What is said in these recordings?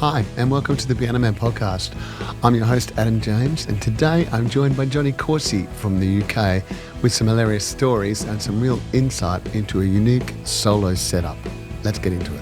Hi, and welcome to the Piano Man podcast. I'm your host, Adam James, and today I'm joined by Johnny Corsie from the UK with some hilarious stories and some real insight into a unique solo setup. Let's get into it.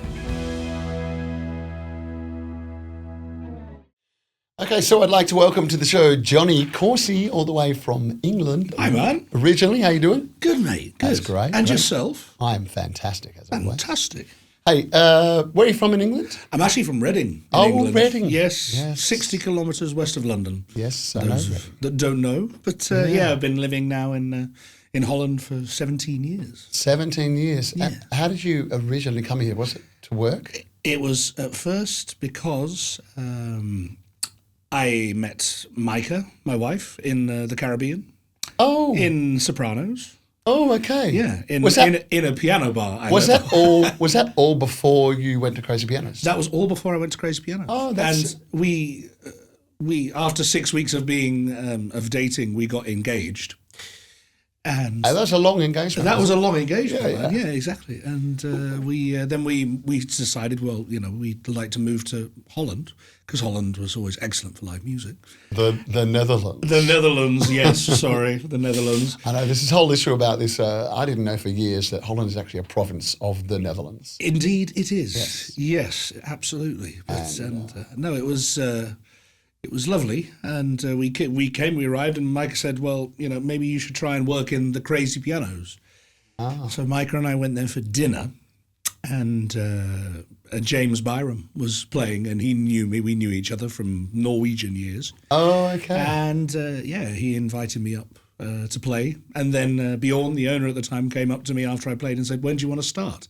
Okay, so I'd like to welcome to the show Johnny Corsie, all the way from England. Hi, man. Originally, how you doing? Good, mate. Good. That's great. And great. Yourself? I'm fantastic, as always. Fantastic. Hey, where are you from in England? I'm actually from Reading. England. Reading. Yes, 60 kilometres west of London. Yes, I know Those Reading. that don't know. But I've been living now in Holland for 17 years. 17 years. Yeah. How did you originally come here? Was it to work? It was at first because I met Micah, my wife, in the Caribbean. Oh. In Sopranos. Oh, okay. Yeah, in a piano bar. Was that all before you went to Crazy Pianos? That was all before I went to Crazy Pianos. Oh, that's... And we after 6 weeks of being of dating, we got engaged. And that was a long engagement. That was a long engagement. Yeah. Exactly. And we decided, well, we'd like to move to Holland because Holland was always excellent for live music. The Netherlands. The Netherlands, yes. Sorry, the Netherlands. I know there's this whole issue about this. I didn't know for years that Holland is actually a province of the Netherlands. Indeed, it is. Yes, absolutely. But, no, it was. It was lovely, and we arrived, and Micah said, well, maybe you should try and work in the Crazy Pianos. Ah. So Micah and I went there for dinner, and James Byram was playing, and he knew me. We knew each other from Norwegian years. Oh, okay. And, he invited me up to play, and then Bjorn, the owner at the time, came up to me after I played and said, when do you want to start?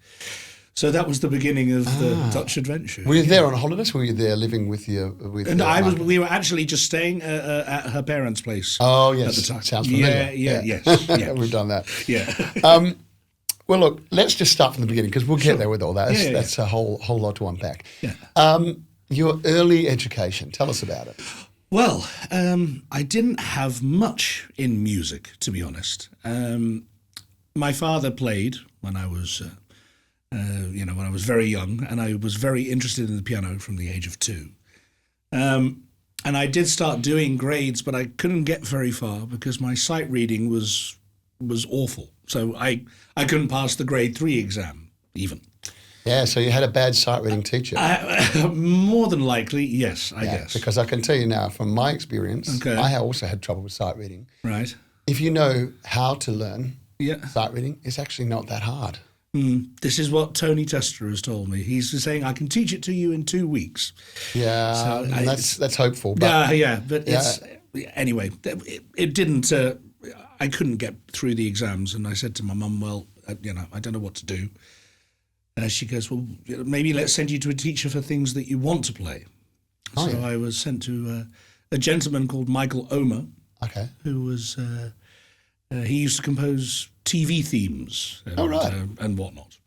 So that was the beginning of the Dutch adventure. Were you there on holidays? Were you there living with your? We were actually just staying at her parents' place. Oh yes, at the time. Sounds familiar. Yes, yeah. We've done that. Yeah. Well, look, let's just start from the beginning because we'll get there with all that. That's a whole lot to unpack. Yeah. Your early education. Tell us about it. Well, I didn't have much in music, to be honest. My father played when I was. When I was very young, and I was very interested in the piano from the age of 2. And I did start doing grades, but I couldn't get very far because my sight reading was awful. So I couldn't pass the grade 3 exam, even. Yeah, so you had a bad sight reading teacher. More than likely, yes, I guess. Because I can tell you now, from my experience, okay. I also had trouble with sight reading. Right. If you know how to learn sight reading, it's actually not that hard. This is what Tony Tester has told me. He's saying, I can teach it to you in 2 weeks. Yeah, so that's hopeful. But anyway, it didn't, I couldn't get through the exams. And I said to my mum, well, I don't know what to do. She goes, well, maybe let's send you to a teacher for things that you want to play. I was sent to a gentleman called Michael Omer, who was... he used to compose TV themes and whatnot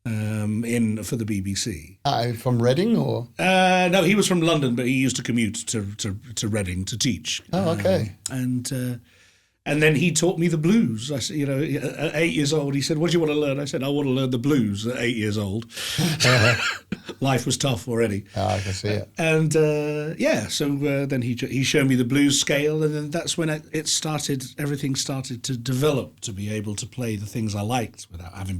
for the BBC. From Reading or? No, he was from London, but he used to commute to Reading to teach. Oh, okay. And then he taught me the blues. I said, at 8 years old, he said, what do you want to learn? I said, I want to learn the blues at 8 years old. Life was tough already. Oh, I can see it. And so then he showed me the blues scale, and then that's when everything started to develop to be able to play the things I liked without having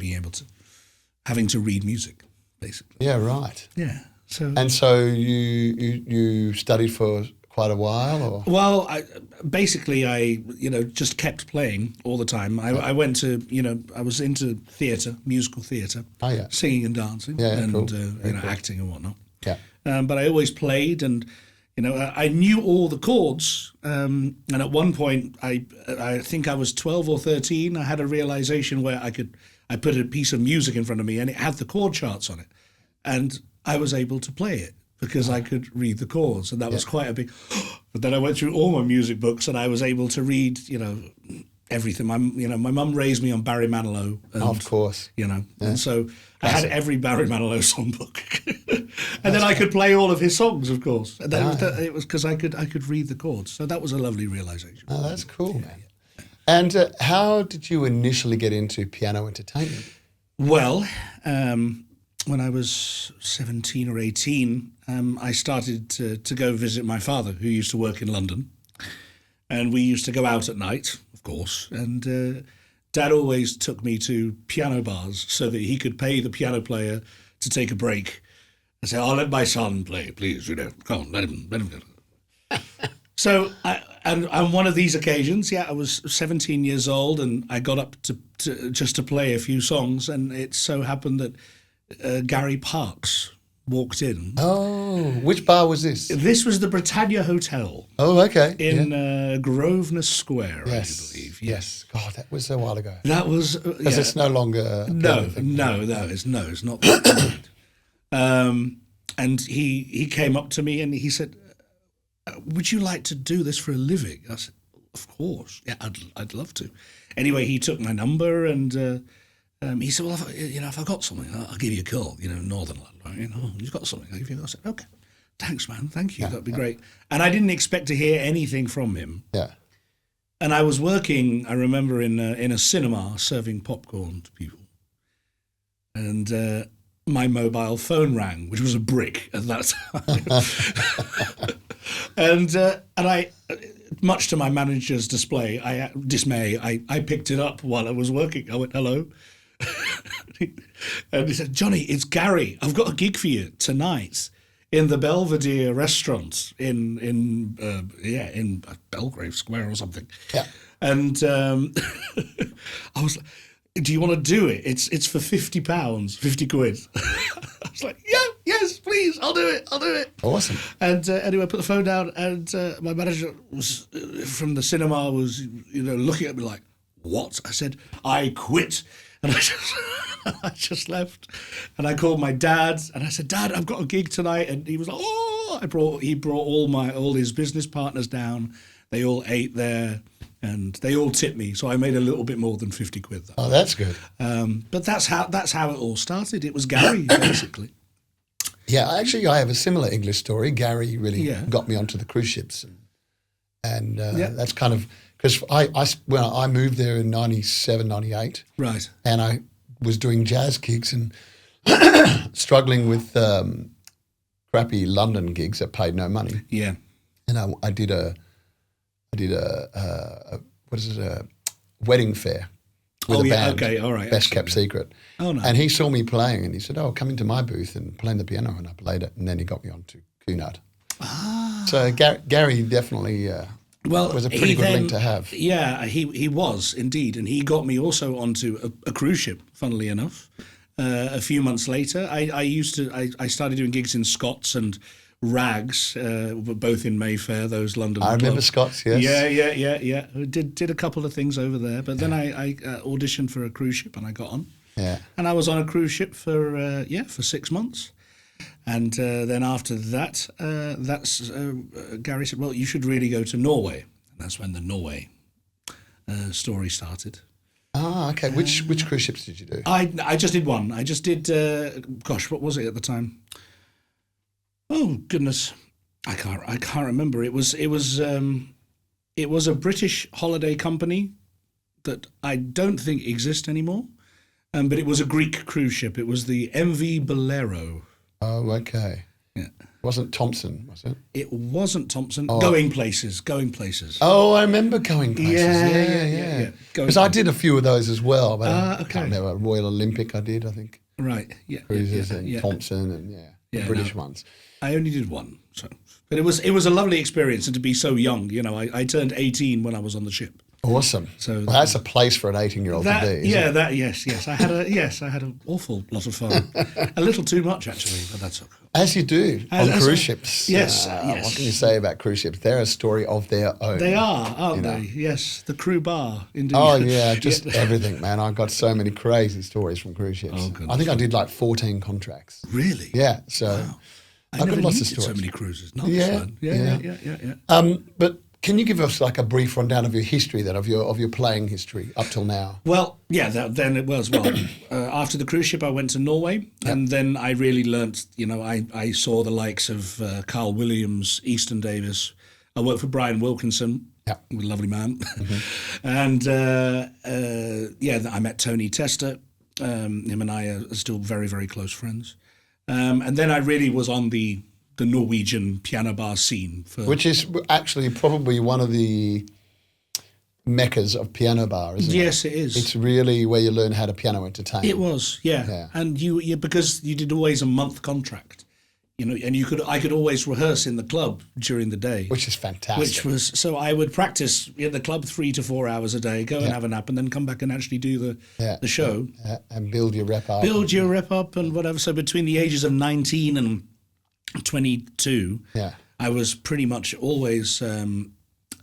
to read music, basically. Yeah, right. Yeah. So you studied for quite a while, or? Well, I just kept playing all the time. I went to, I was into theatre, musical theatre, singing and dancing, acting and whatnot. Yeah. But I always played, and I knew all the chords. And at one point, I think I was 12 or 13. I had a realization where I put a piece of music in front of me, and it had the chord charts on it, and I was able to play it. Because I could read the chords, and that was quite a big. But then I went through all my music books, and I was able to read, everything. My mum raised me on Barry Manilow. And, of course. And so I had every Barry Manilow songbook, and then I could play all of his songs, of course. And it was because I could read the chords. So that was a lovely realization. Oh, that's cool, man. And how did you initially get into piano entertainment? Well, when I was 17 or 18, I started to go visit my father, who used to work in London. And we used to go out at night, of course. And Dad always took me to piano bars so that he could pay the piano player to take a break. I said, "I'll let my son play, please. Come on, let him go." So, on one of these occasions, I was 17 years old, and I got up to just to play a few songs, and it so happened that Gary Parks walked in. Oh, which bar was this? This was the Britannia Hotel. Oh, okay. In Grosvenor Square, yes. I believe. Yes. God, that was a while ago. That was because it's no longer. No, it's not. And he came up to me and he said, "Would you like to do this for a living?" I said, "Of course, yeah, I'd love to." Anyway, he took my number and he said, "Well, if I got something, I'll give you a call. Northern London, you've got something, I'll give you a call." I said, "Okay, thanks, man, thank you, that'd be great." And I didn't expect to hear anything from him. Yeah. And I was working, I remember, in a cinema serving popcorn to people, and my mobile phone rang, which was a brick at that time. And I, much to my manager's dismay, I picked it up while I was working. I went, "Hello," and he said, "Johnny, it's Gary. I've got a gig for you tonight in the Belvedere restaurant in Belgrave Square or something." Yeah. And I was like, "Do you want to do it? It's for £50, 50 quid." I was like, "Yeah, yes, please, I'll do it. Awesome. And anyway, I put the phone down, and my manager was from the cinema was looking at me like, "What?" I said, "I quit," and I just left. And I called my dad, and I said, "Dad, I've got a gig tonight," and he was like, "Oh!" He brought all his business partners down. They all ate there. And they all tipped me, so I made a little bit more than 50 quid. Oh, that's good. But that's how it all started. It was Gary, basically. Yeah, actually, I have a similar English story. Gary really got me onto the cruise ships, and that's kind of because I moved there in 97, 98. Right. And I was doing jazz gigs and struggling with crappy London gigs that paid no money. Yeah. And I did a wedding fair with a band. Okay, all right. Best kept secret. Oh, no. And he saw me playing and he said, "Oh, come into my booth and play the piano." And I played it, and then he got me onto Cunard. Ah. So Gary definitely was a pretty good link to have. Yeah, he was indeed, and he got me also onto a cruise ship. Funnily enough, a few months later, I started doing gigs in Scots and Rags, both in Mayfair, those London I remember clubs. Scots, yes. Yeah. Did a couple of things over there, but then I auditioned for a cruise ship and I got on. Yeah. And I was on a cruise ship for 6 months. And then after that, Gary said, "Well, you should really go to Norway." And that's when the Norway story started. Ah, okay. Which cruise ships did you do? I just did one. I just did, what was it at the time? Oh goodness, I can't remember. It was a British holiday company that I don't think exists anymore, but it was a Greek cruise ship. It was the MV Bolero. Oh, okay. Yeah, it wasn't Thompson, was it? It wasn't Thompson. Oh. Going places. Oh, I remember Going Places. Yeah. Because I did a few of those as well, but I can't remember. Royal Olympic, I think. Right. Yeah. Cruises and Thompson and the British ones. I only did one, but it was a lovely experience, and to be so young, I turned 18 when I was on the ship. Awesome. So that's a place for an 18-year-old to be. Yes. I had an awful lot of fun, a little too much actually, but that's okay. As you do on cruise ships. Yes. What can you say about cruise ships? They're a story of their own. They are, aren't they? Yes, the crew bar, indeed. Oh yeah, just everything, man. I've got so many crazy stories from cruise ships. Oh, goodness. I think I did like 14 contracts. Really? Yeah. So. Wow. I've got lots of stories. So many cruises. Not fun. Yeah. But can you give us like a brief rundown of your history, then, of your playing history up till now? Well, then it was. Well, after the cruise ship, I went to Norway, and then I really learnt. I saw the likes of Carl Williams, Easton Davis. I worked for Brian Wilkinson. Yeah, a lovely man. Mm-hmm. And I met Tony Tester. Him and I are still very, very close friends. And then I really was on the Norwegian piano bar scene. Which is actually probably one of the meccas of piano bar, isn't it? Yes, it is. It's really where you learn how to piano entertain. It was, yeah. And you because you did always a month contract, and I could always rehearse in the club during the day, which is fantastic. So I would practice in the club 3 to 4 hours a day, go and have a nap, and then come back and actually do the show and build your rep up. And whatever. So between the ages of 19 and 22, I was pretty much always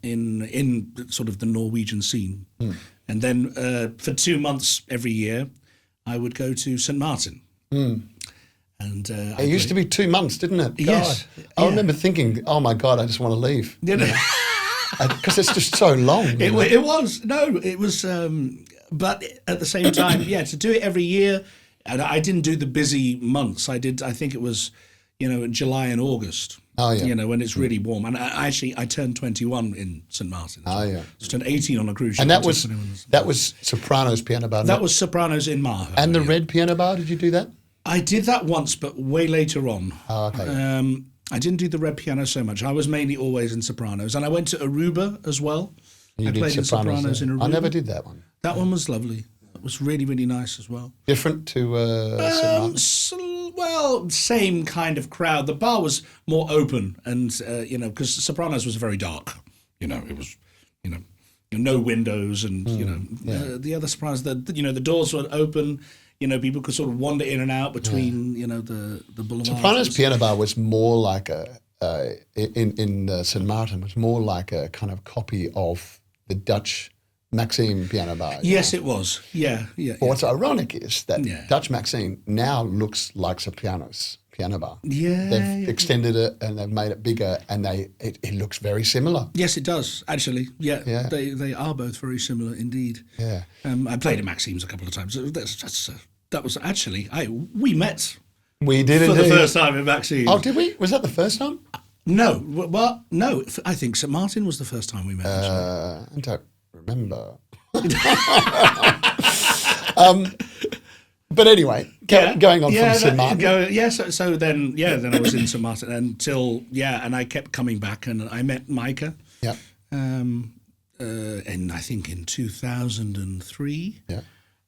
in sort of the Norwegian scene. And then for 2 months every year, I would go to St. Martin. And it used to be 2 months, didn't it? God. Yes. I remember thinking, oh my God, I just want to leave. Because it's just so long. It was. No, it was. But at the same time, to do it every year, and I didn't do the busy months. I think it was, July and August. Oh, yeah. When it's really warm. And I turned 21 in St. Martin. Oh, yeah. So I turned 18 on a cruise ship. And that was Sopranos piano bar. That was Sopranos in Maha. And the Red piano bar, did you do that? I did that once, but way later on. Oh, okay. I didn't do the Red piano so much. I was mainly always in Sopranos. And I went to Aruba as well. I played in Sopranos in Aruba. I never did that one. That one was lovely. It was really, really nice as well. Different to St. Martin? Well, same kind of crowd. The bar was more open, and because Sopranos was very dark. It was, no windows, and the other Sopranos, the doors were open. People could sort of wander in and out between, the boulevards. Sopranos piano bar was more like in St. Martin was more like a kind of copy of the Dutch Maxime piano bar. Yes, it was. Yeah. But what's ironic is that Dutch Maxime now looks like Sopranos piano bar. Yeah. They've extended it and they've made it bigger, and it looks very similar. Yes, it does, actually. Yeah. They are both very similar indeed. Yeah. I played at Maxime's a couple of times. That was actually, we met. We did for indeed. The first time at Maxime's. Oh, did we? Was that the first time? No. Well, no. I think St. Martin was the first time we met. I don't remember. But anyway, going on from St. Martin. So then I was in St. Martin until, and I kept coming back, and I met Micah. Yeah. And I think in 2003. Yeah.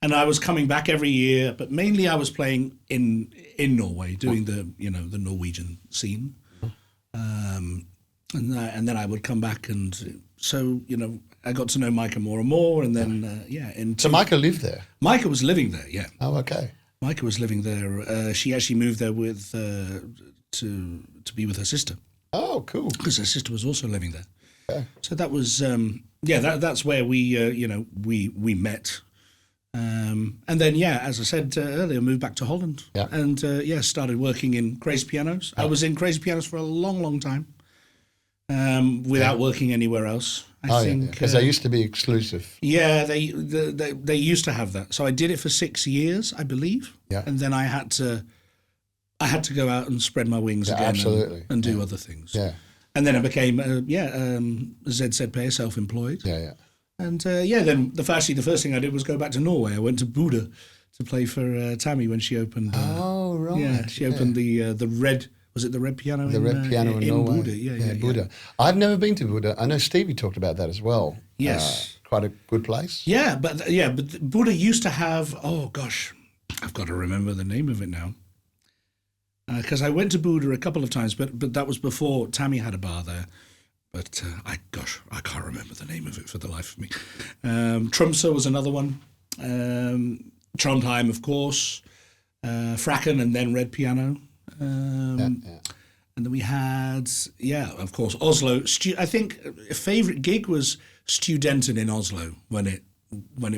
And I was coming back every year, but mainly I was playing in Norway, doing the Norwegian scene. And then I would come back, and so I got to know Micah more and more, and then So Micah lived there. Micah was living there, yeah. Oh, okay. Micah was living there. She actually moved there with to be with her sister. Oh, cool. Because her sister was also living there. Okay. So that was that's where we met. And then, as I said earlier, moved back to Holland. Yeah. And, started working in Crazy Pianos. I was in Crazy Pianos for a long, long time without working anywhere else. I think because they used to be exclusive. Yeah, they used to have that. So I did it for 6 years, I believe. Yeah. And then I had to go out and spread my wings again and do other things. Yeah. And then I became, ZZ self-employed. Yeah. And then the first thing I did was go back to Norway. I went to Bodø to play for Tammy when she opened. Oh, right. Yeah, she opened the Red. Was it the Red Piano? The Red Piano in Norway. Bodø. Yeah, Bodø. I've never been to Bodø. I know Stevie talked about that as well. Yes, quite a good place. Yeah, but Bodø used to have. Oh gosh, I've got to remember the name of it now. Because I went to Bodø a couple of times, but that was before Tammy had a bar there. But I can't remember the name of it for the life of me. Tromsø was another one. Trondheim, of course. Frakken, and then Red Piano. And then we had, of course, Oslo. I think a favourite gig was Studenten in Oslo when it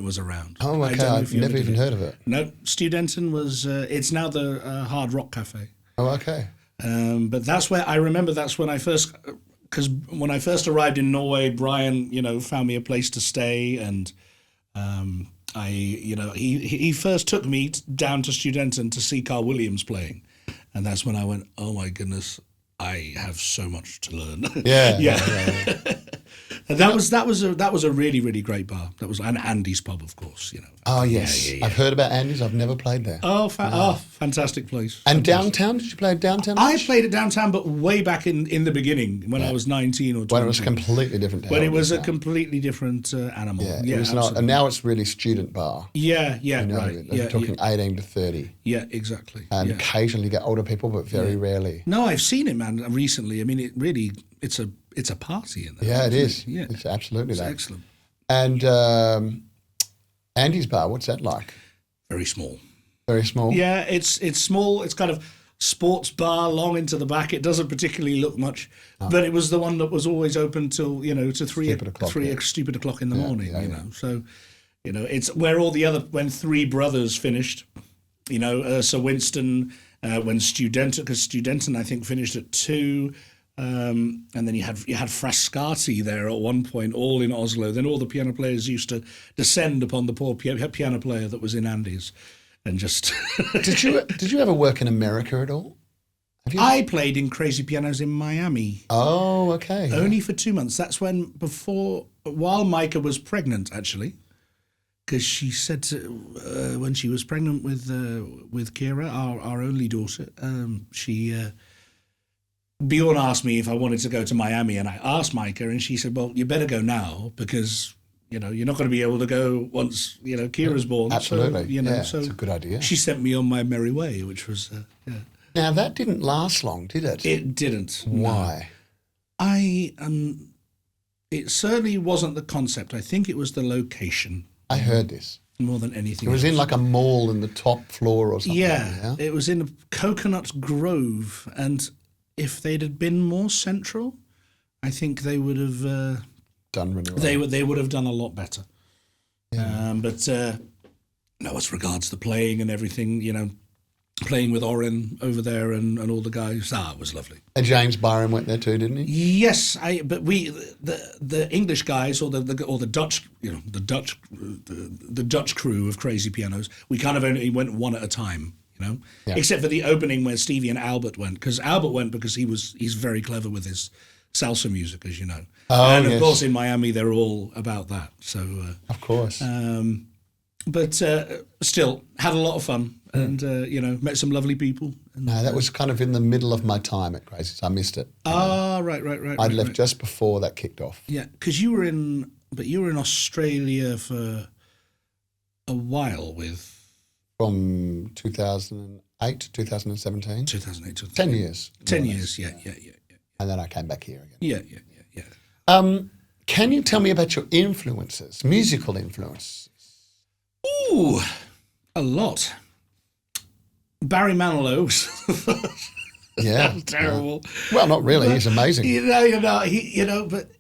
was around. Oh, okay. I've never even heard of it. No, Studenten was. It's now the Hard Rock Cafe. Oh, okay. But that's when I first. Because when I first arrived in Norway, Brian, found me a place to stay, and he first took me down to Studenten to see Carl Williams playing, and that's when I went, oh my goodness, I have so much to learn. Yeah. And that was a really, really great bar. That was an Andy's pub, of course. Oh yes, I've heard about Andy's. I've never played there. Oh, fantastic place. And Fantastic. downtown? Did you play downtown? I played it downtown, but way back in the beginning when I was 19 or 20. When it was completely different. When it was a completely different animal. Yeah, it was not. And now it's really student bar. Yeah, right. They're talking 18 to 30. Yeah, exactly. And occasionally get older people, but very rarely. No, I've seen it, man, recently. I mean, it's a party in there. Yeah, it is. Yeah, it's absolutely that. Excellent. And Andy's bar, what's that like? Very small. Very small. Yeah, it's small. It's kind of sports bar, long into the back. It doesn't particularly look much, but it was the one that was always open till to stupid o'clock in the morning. So it's where all the other when Three Brothers finished. Sir Winston when Studenten I think finished at 2. And then you had Frascati there at one point, all in Oslo. Then all the piano players used to descend upon the poor piano player that was in Andy's, and just. Did you ever work in America at all? I played in Crazy Pianos in Miami. Oh, okay. Only for 2 months. That's while Micah was pregnant, actually, because she said when she was pregnant with Kira, our only daughter, Bjorn asked me if I wanted to go to Miami, and I asked Micah, and she said, "Well, you better go now because you're not going to be able to go once Kira's born." Absolutely, so it's a good idea. She sent me on my merry way, which was Now that didn't last long, did it? It didn't. Why? No. It certainly wasn't the concept. I think it was the location. I heard this more than anything. It was else. in like a mall in the top floor or something. Yeah, it was in Coconut Grove, and if they'd have been more central, I think they would have done really well. They would have done a lot better. Yeah. But no, as regards the playing and everything, playing with Oren over there and all the guys, it was lovely. And James Byron went there too, didn't he? Yes, but the English guys or the Dutch, the Dutch crew of Crazy Pianos, we kind of only went one at a time. Except for the opening where Stevie and Albert went, because Albert went because he's very clever with his salsa music, as you know. And of course in Miami they're all about that. So of course. But still had a lot of fun and met some lovely people. And, no, that was kind of in the middle of my time at Crazy, so I missed it. Right. I'd left just before that kicked off. Yeah, because you were in Australia for a while with. From 2008 to 2017. 2008 to 10 years. 10 years, yeah. And then I came back here again. Yeah. Can you tell me about your influences, musical influences? Ooh, a lot. Barry Manilow. Yeah. Terrible. Yeah. Well, not really. He's amazing. But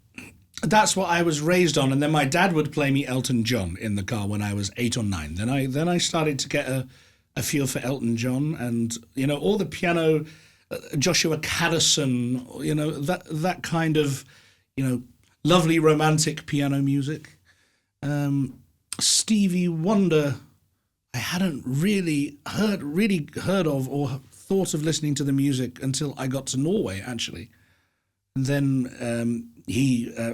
that's what I was raised on, and then my dad would play me Elton John in the car when I was 8 or 9. Then I started to get a feel for Elton John, and all the piano, Joshua Caddison, that kind of lovely romantic piano music. Stevie Wonder, I hadn't really heard of or thought of listening to the music until I got to Norway, actually. And then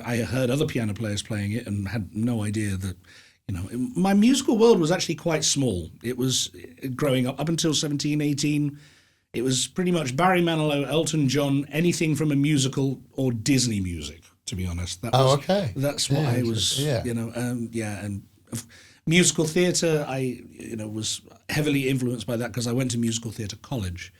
I heard other piano players playing it and had no idea that, my musical world was actually quite small. It was growing up until 17, 18. It was pretty much Barry Manilow, Elton John, anything from a musical or Disney music, to be honest. Okay. That's what I was, and musical theatre, I, was heavily influenced by that because I went to musical theatre college.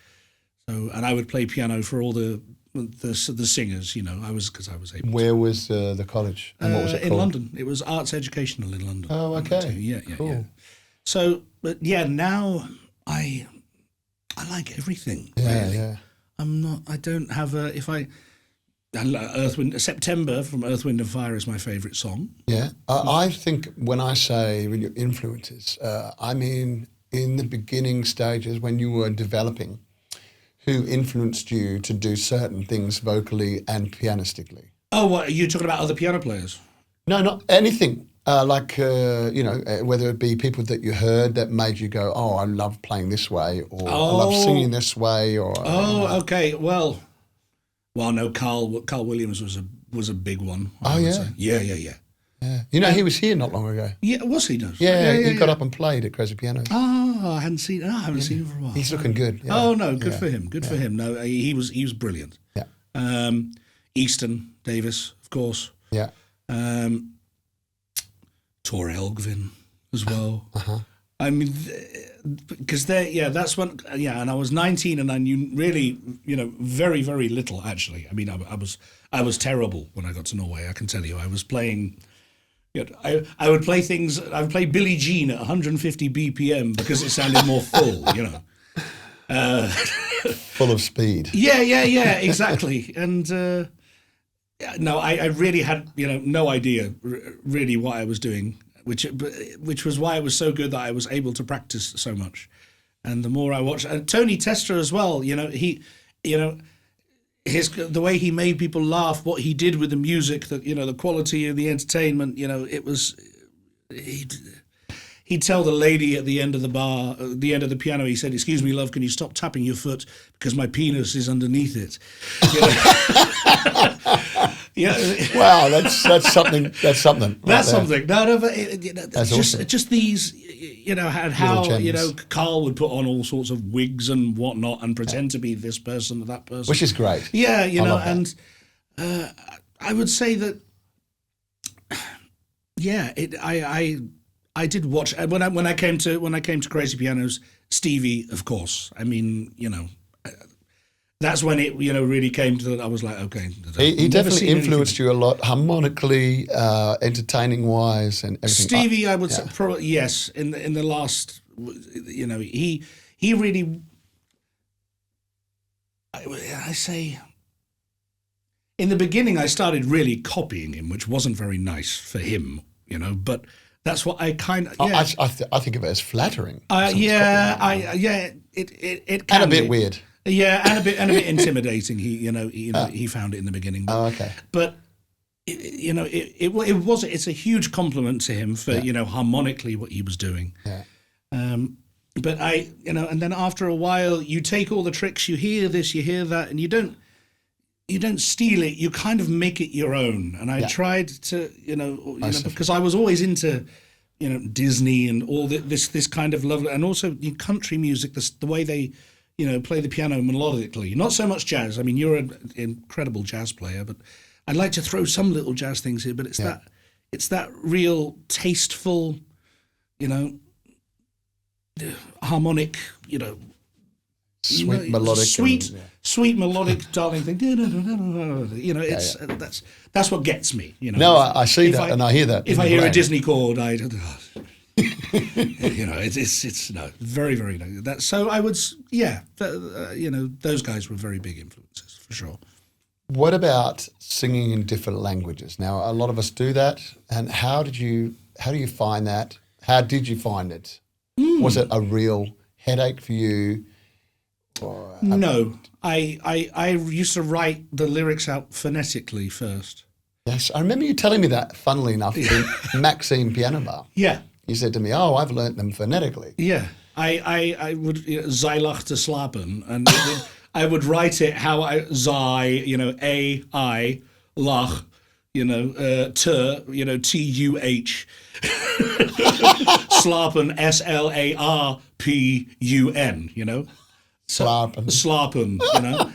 So, and I would play piano for all the singers, because I was able. Where was the college? And what was it called? In London. It was Arts Educational in London. Oh, okay. Yeah, cool. Yeah. So, but yeah, now I like everything. Yeah, really. yeah. I don't have September from Earth, Wind and Fire is my favourite song. Yeah. I think when I say when your influences, I mean in the beginning stages when you were developing, who influenced you to do certain things vocally and pianistically? Oh, what, are you talking about other piano players? No, not anything. Whether it be people that you heard that made you go, oh, I love playing this way, or I love singing this way, or... Okay. Well, no, Carl Williams was a was a big one. Oh, I would yeah? say. Yeah. Yeah. You know, he was here not long ago. Yeah, was he? Does? Yeah, he got up and played at Corsie Pianos. Oh, I hadn't seen him for a while. He's looking good. Yeah. Oh no, good for him. Good for him. No, he was brilliant. Yeah. Easton Davis, of course. Yeah. Tor Elgvin as well. Uh-huh. I mean, because that's when, and I was 19 and I knew really, very, very little actually. I mean, I was terrible when I got to Norway, I can tell you. I was playing, I would play things, I would play Billie Jean at 150 BPM because it sounded more full, Full of speed. Yeah, exactly. And no, I really had, no idea really what I was doing. Which was why it was so good that I was able to practice so much. And the more I watched, and Tony Tester as well, the way he made people laugh, what he did with the music, the quality of the entertainment, it was, he'd tell the lady at the end of the bar, at the end of the piano, he said, "Excuse me, love, can you stop tapping your foot because my penis is underneath it?" Yeah. Wow, that's something. That's something. Right That's there. something. No, but That's awesome. just these, how gems. Carl would put on all sorts of wigs and whatnot and pretend to be this person or that person, Which is great. Yeah, I love that. and I would say that, yeah, I did watch when I came to Crazy Pianos, Stevie, of course. I mean, that's when it really came to that. I was like, okay. He definitely influenced you a lot, harmonically, entertaining wise, and everything. Stevie, I would say, probably yes. In the last, he really. I say. In the beginning, I started really copying him, which wasn't very nice for him, But that's what I kind of. Yeah. I think of it as flattering. It can And a bit be. weird. Yeah, and a bit intimidating. He found it in the beginning. But, okay. But it's a huge compliment to him for harmonically what he was doing. Yeah. But and then after a while, you take all the tricks. You hear this, you hear that, and you don't steal it. You kind of make it your own. And I tried to because I was always into Disney and all this kind of lovely, and also country music. The way they play the piano melodically. Not so much jazz. I mean, you're an incredible jazz player, but I'd like to throw some little jazz things here. But it's that real tasteful, harmonic, Sweet melodic. sweet melodic, darling thing. That's what gets me. No, I see that and I hear that. If I hear a Disney chord, it's no, very, very no. That, so I would, those guys were very big influences for sure. What about singing in different languages? Now, a lot of us do that. And how do you find that? How did you find it? Was it a real headache for you? No, I used to write the lyrics out phonetically first. Yes, I remember you telling me that, funnily enough, in Maxine Piano Bar. Yeah. You said to me, "Oh, I've learnt them phonetically." Yeah, I would zij lag te slapen, and I would write it how zij, I lag, te, TUH, slapen, SLARPUN, slapen,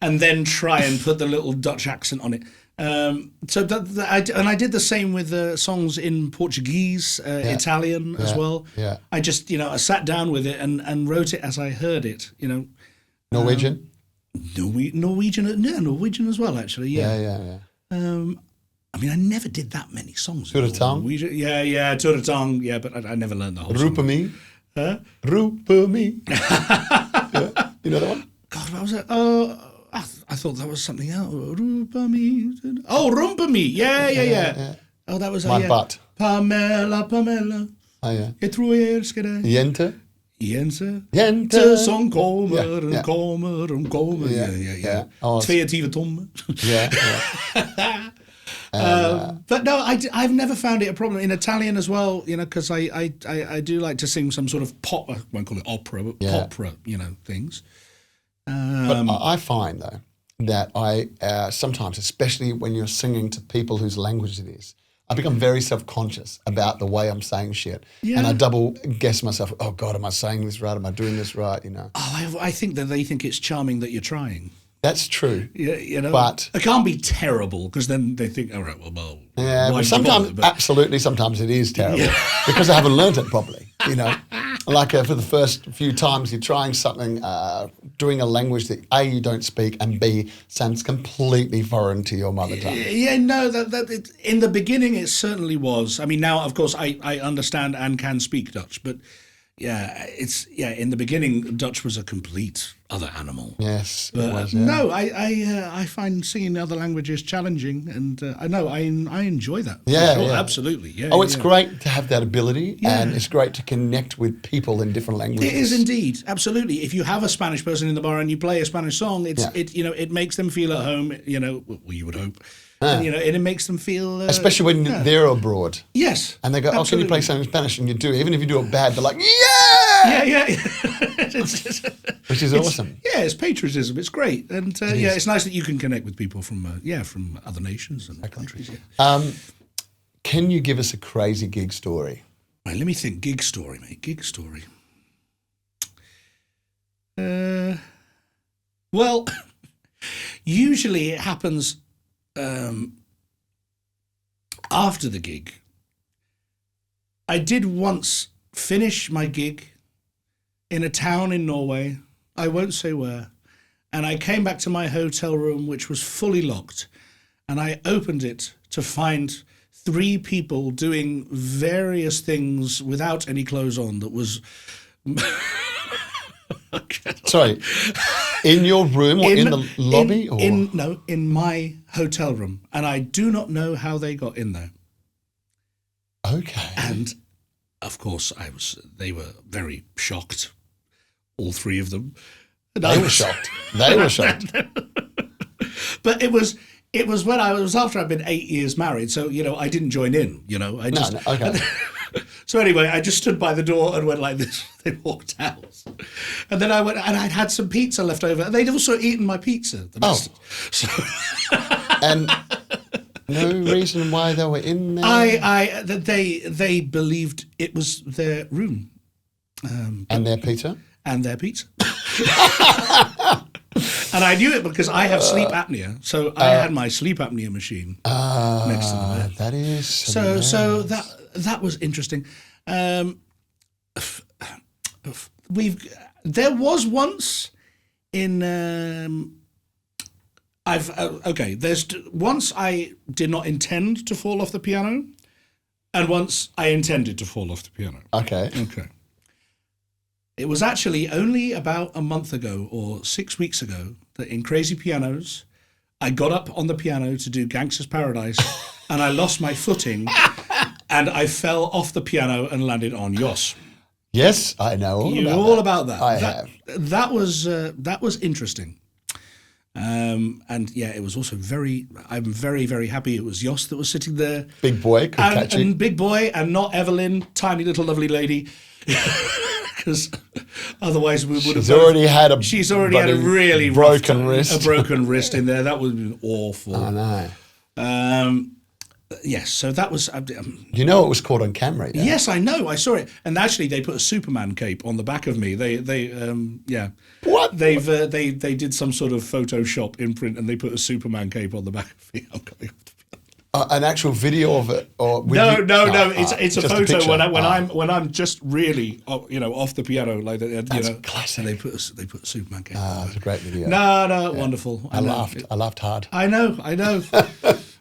and then try and put the little Dutch accent on it. So I did the same with songs in Portuguese, Italian as well. Yeah. I just, I sat down with it and wrote it as I heard it, Norwegian? Norwegian as well, actually, yeah. I mean, I never did that many songs. Turatang? Yeah, Turatang, yeah, but I never learned the whole song. Rupami? Huh? Rupami. Yeah. You know that one? God, what was it? I thought that was something else. Rumpami. Oh, Rumpami. Yeah. Oh, that was My butt. Pamela. Oh, yeah. Jeg tror jeg elsker deg. Jente? Jente som kommer, kommer. Ja. 22 tommer. Yeah. But no, I've never found it a problem in Italian as well, because I do like to sing some sort of pop, I won't call it opera, but opera, things. But I find, though, that I sometimes, especially when you're singing to people whose language it is, I become very self-conscious about the way I'm saying shit. Yeah. And I double guess myself, oh God, am I saying this right? Am I doing this right? You know. Oh, I think that they think it's charming that you're trying. That's true. Yeah, you know, but it can't be terrible because then they think, all right, well, yeah, why but did you sometimes, bother? absolutely, sometimes it is terrible because I haven't learned it properly. You know, like for the first few times you're trying something, doing a language that A, you don't speak, and B, sounds completely foreign to your mother tongue. Yeah, no, in the beginning it certainly was. I mean, now of course I understand and can speak Dutch, but yeah, in the beginning Dutch was a complete other animal. Yes, but it was. Yeah. No, I find singing other languages challenging, and I know I enjoy that. Yeah, sure, yeah. Absolutely. Yeah. Oh, it's great to have that ability, Yeah. and it's great to connect with people in different languages. It is indeed, absolutely. If you have a Spanish person in the bar and you play a Spanish song, it makes them feel at home. You know, well, you would hope. And, you know, and it makes them feel... especially when they're abroad. Yes. And they go, absolutely. can you play something in Spanish? And you do. Even if you do it bad, they're like, yeah! Yeah. Which is awesome. Yeah, it's patriotism. It's great. And it's nice that you can connect with people from other nations and countries. Yeah. Can you give us a crazy gig story? Right, let me think. Gig story, mate. Gig story. Well, usually it happens... after the gig. I did once finish my gig in a town in Norway, I won't say where, and I came back to my hotel room, which was fully locked, and I opened it to find 3 people doing various things without any clothes on that was... Sorry, in your room or in the lobby? In my hotel room. And I do not know how they got in there. Okay. And, of course, they were very shocked, all 3 of them. And they were shocked. They were shocked. But it was when I was after I'd been 8 years married, so, you know, I didn't join in, you know. Okay. So anyway, I just stood by the door and went like this. They walked out. And then I went, and I'd had some pizza left over. And they'd also eaten my pizza. So. And no reason why they were in there? They believed it was their room. And their pizza? And their pizza. And I knew it because I have sleep apnea. So I had my sleep apnea machine next to the bed. That is so that was interesting. There was once in once I did not intend to fall off the piano, and once I intended to fall off the piano. Okay. It was actually only about a month ago or 6 weeks ago that in Crazy Pianos, I got up on the piano to do Gangster's Paradise, and I lost my footing. And I fell off the piano and landed on Jos. Yes, I know all about that. I have. That was interesting. And yeah, it was also I'm very, very happy it was Jos that was sitting there. Big boy, could catch you. And big boy, and not Evelyn, tiny little lovely lady. Because otherwise we would have... She's already had a really broken wrist. A broken wrist in there. That would have been awful. I know. Yes, so that was... you know it was caught on camera, yeah? Yes, I know. I saw it. And actually, they put a Superman cape on the back of me. Yeah. What? They did some sort of Photoshop imprint, and they put a Superman cape on the back of me. I'm coming off the piano. An actual video of it, or no. It's a photo when I'm just really off the piano like that. That's classic. And they put a Superman cape. It's a great video. No, wonderful. I laughed hard. I know.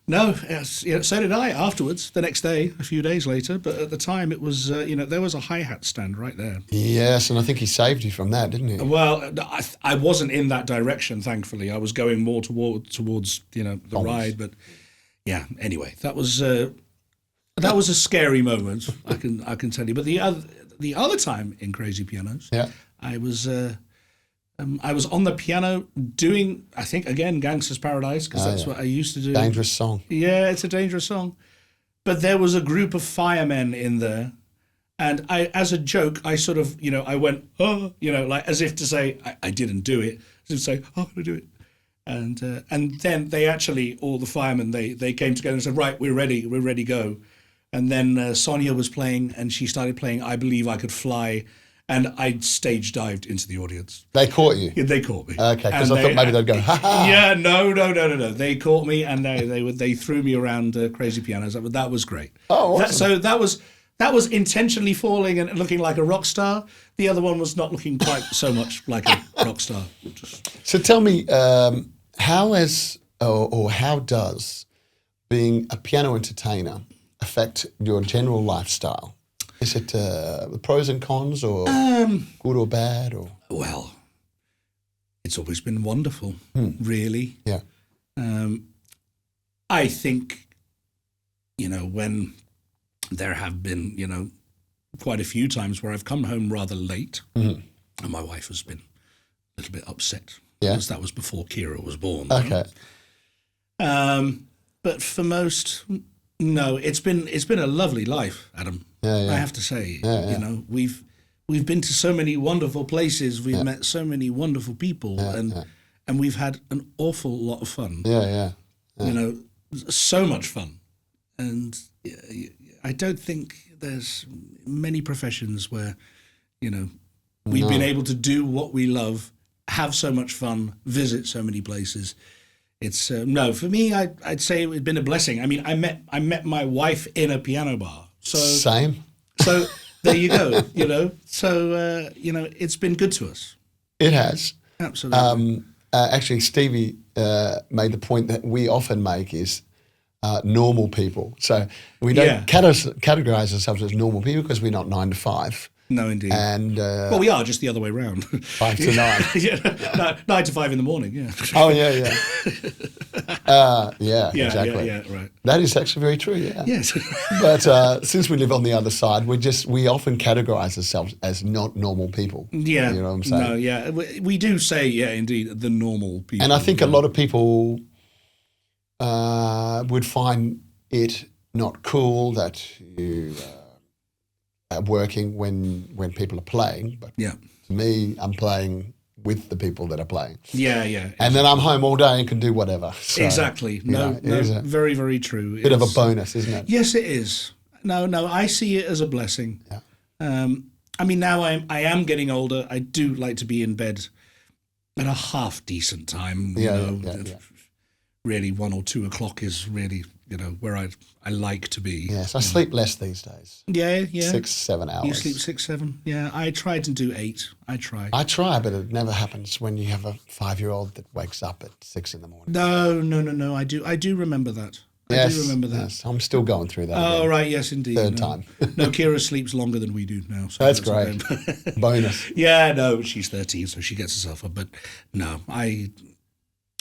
No, so did I afterwards, the next day, a few days later. But at the time, it was, there was a hi-hat stand right there. Yes, and I think he saved you from that, didn't he? Well, I wasn't in that direction, thankfully. I was going more towards the ride. But yeah, anyway, that was a scary moment, I can tell you. But the other time in Crazy Pianos, yeah, I was on the piano doing, I think, again, Gangster's Paradise, because that's what I used to do. Dangerous song. Yeah, it's a dangerous song. But there was a group of firemen in there, and I, as a joke, I sort of, I went, oh, like as if to say, I didn't do it, as if to say, oh, I'm going to do it. And then they actually, all the firemen, they came together and said, right, we're ready to go. And then Sonia was playing, and she started playing I Believe I Could Fly, and I stage dived into the audience. They caught you? Yeah, they caught me. Okay, because I thought maybe they'd go, ha ha. Yeah, no. They caught me, and they threw me around crazy pianos. That was great. Oh, awesome. That was intentionally falling and looking like a rock star. The other one was not looking quite so much like a rock star. So tell me, how does being a piano entertainer affect your general lifestyle? Is it the pros and cons, or good or bad? Or well, it's always been wonderful, really. Yeah. I think, when there have been, quite a few times where I've come home rather late, and my wife has been a little bit upset. Yeah. Because that was before Kira was born. Okay. But for most, no, it's been a lovely life, Adam. Yeah. I have to say, Yeah. we've been to so many wonderful places. We've met so many wonderful people, and we've had an awful lot of fun. Yeah. So much fun. And I don't think there's many professions where, we've been able to do what we love, have so much fun, visit so many places. It's no, for me, I'd say it's been a blessing. I mean, I met my wife in a piano bar. So same. So there you go. So it's been good to us. It has. Absolutely. Actually, Stevie made the point that we often make is normal people. So we don't categorize ourselves as normal people because we're not 9 to 5. No, indeed. And well, we are just the other way around. 5 to 9. Yeah, 9 to 5 in the morning. Yeah. Oh yeah. Exactly. Yeah, right. That is actually very true. Yeah. Yes. But since we live on the other side, we often categorize ourselves as not normal people. Yeah. You know what I'm saying? No, yeah. We do say, indeed, the normal people. And I think a lot of people would find it not cool that you are working when people are playing. But to me, I'm playing with the people that are playing. Yeah. And then I'm home all day and can do whatever. So, exactly. No, very, very true. Bit of a bonus, isn't it? Yes, it is. No, I see it as a blessing. Yeah. I mean, now I am getting older. I do like to be in bed at a half decent time. Really 1 or 2 o'clock is really, where I like to be. Yes, I sleep less these days. Yeah. 6-7 hours. You sleep 6-7? Yeah, I try to do 8. I try, but it never happens when you have a 5-year-old that wakes up at 6 in the morning. No. I do remember that. I do remember that. Yes, I'm still going through that. Oh, again. right, yes, indeed. Third time. No, Kira sleeps longer than we do now. So that's great. Bonus. Yeah, no, she's 13, so she gets herself up. But no,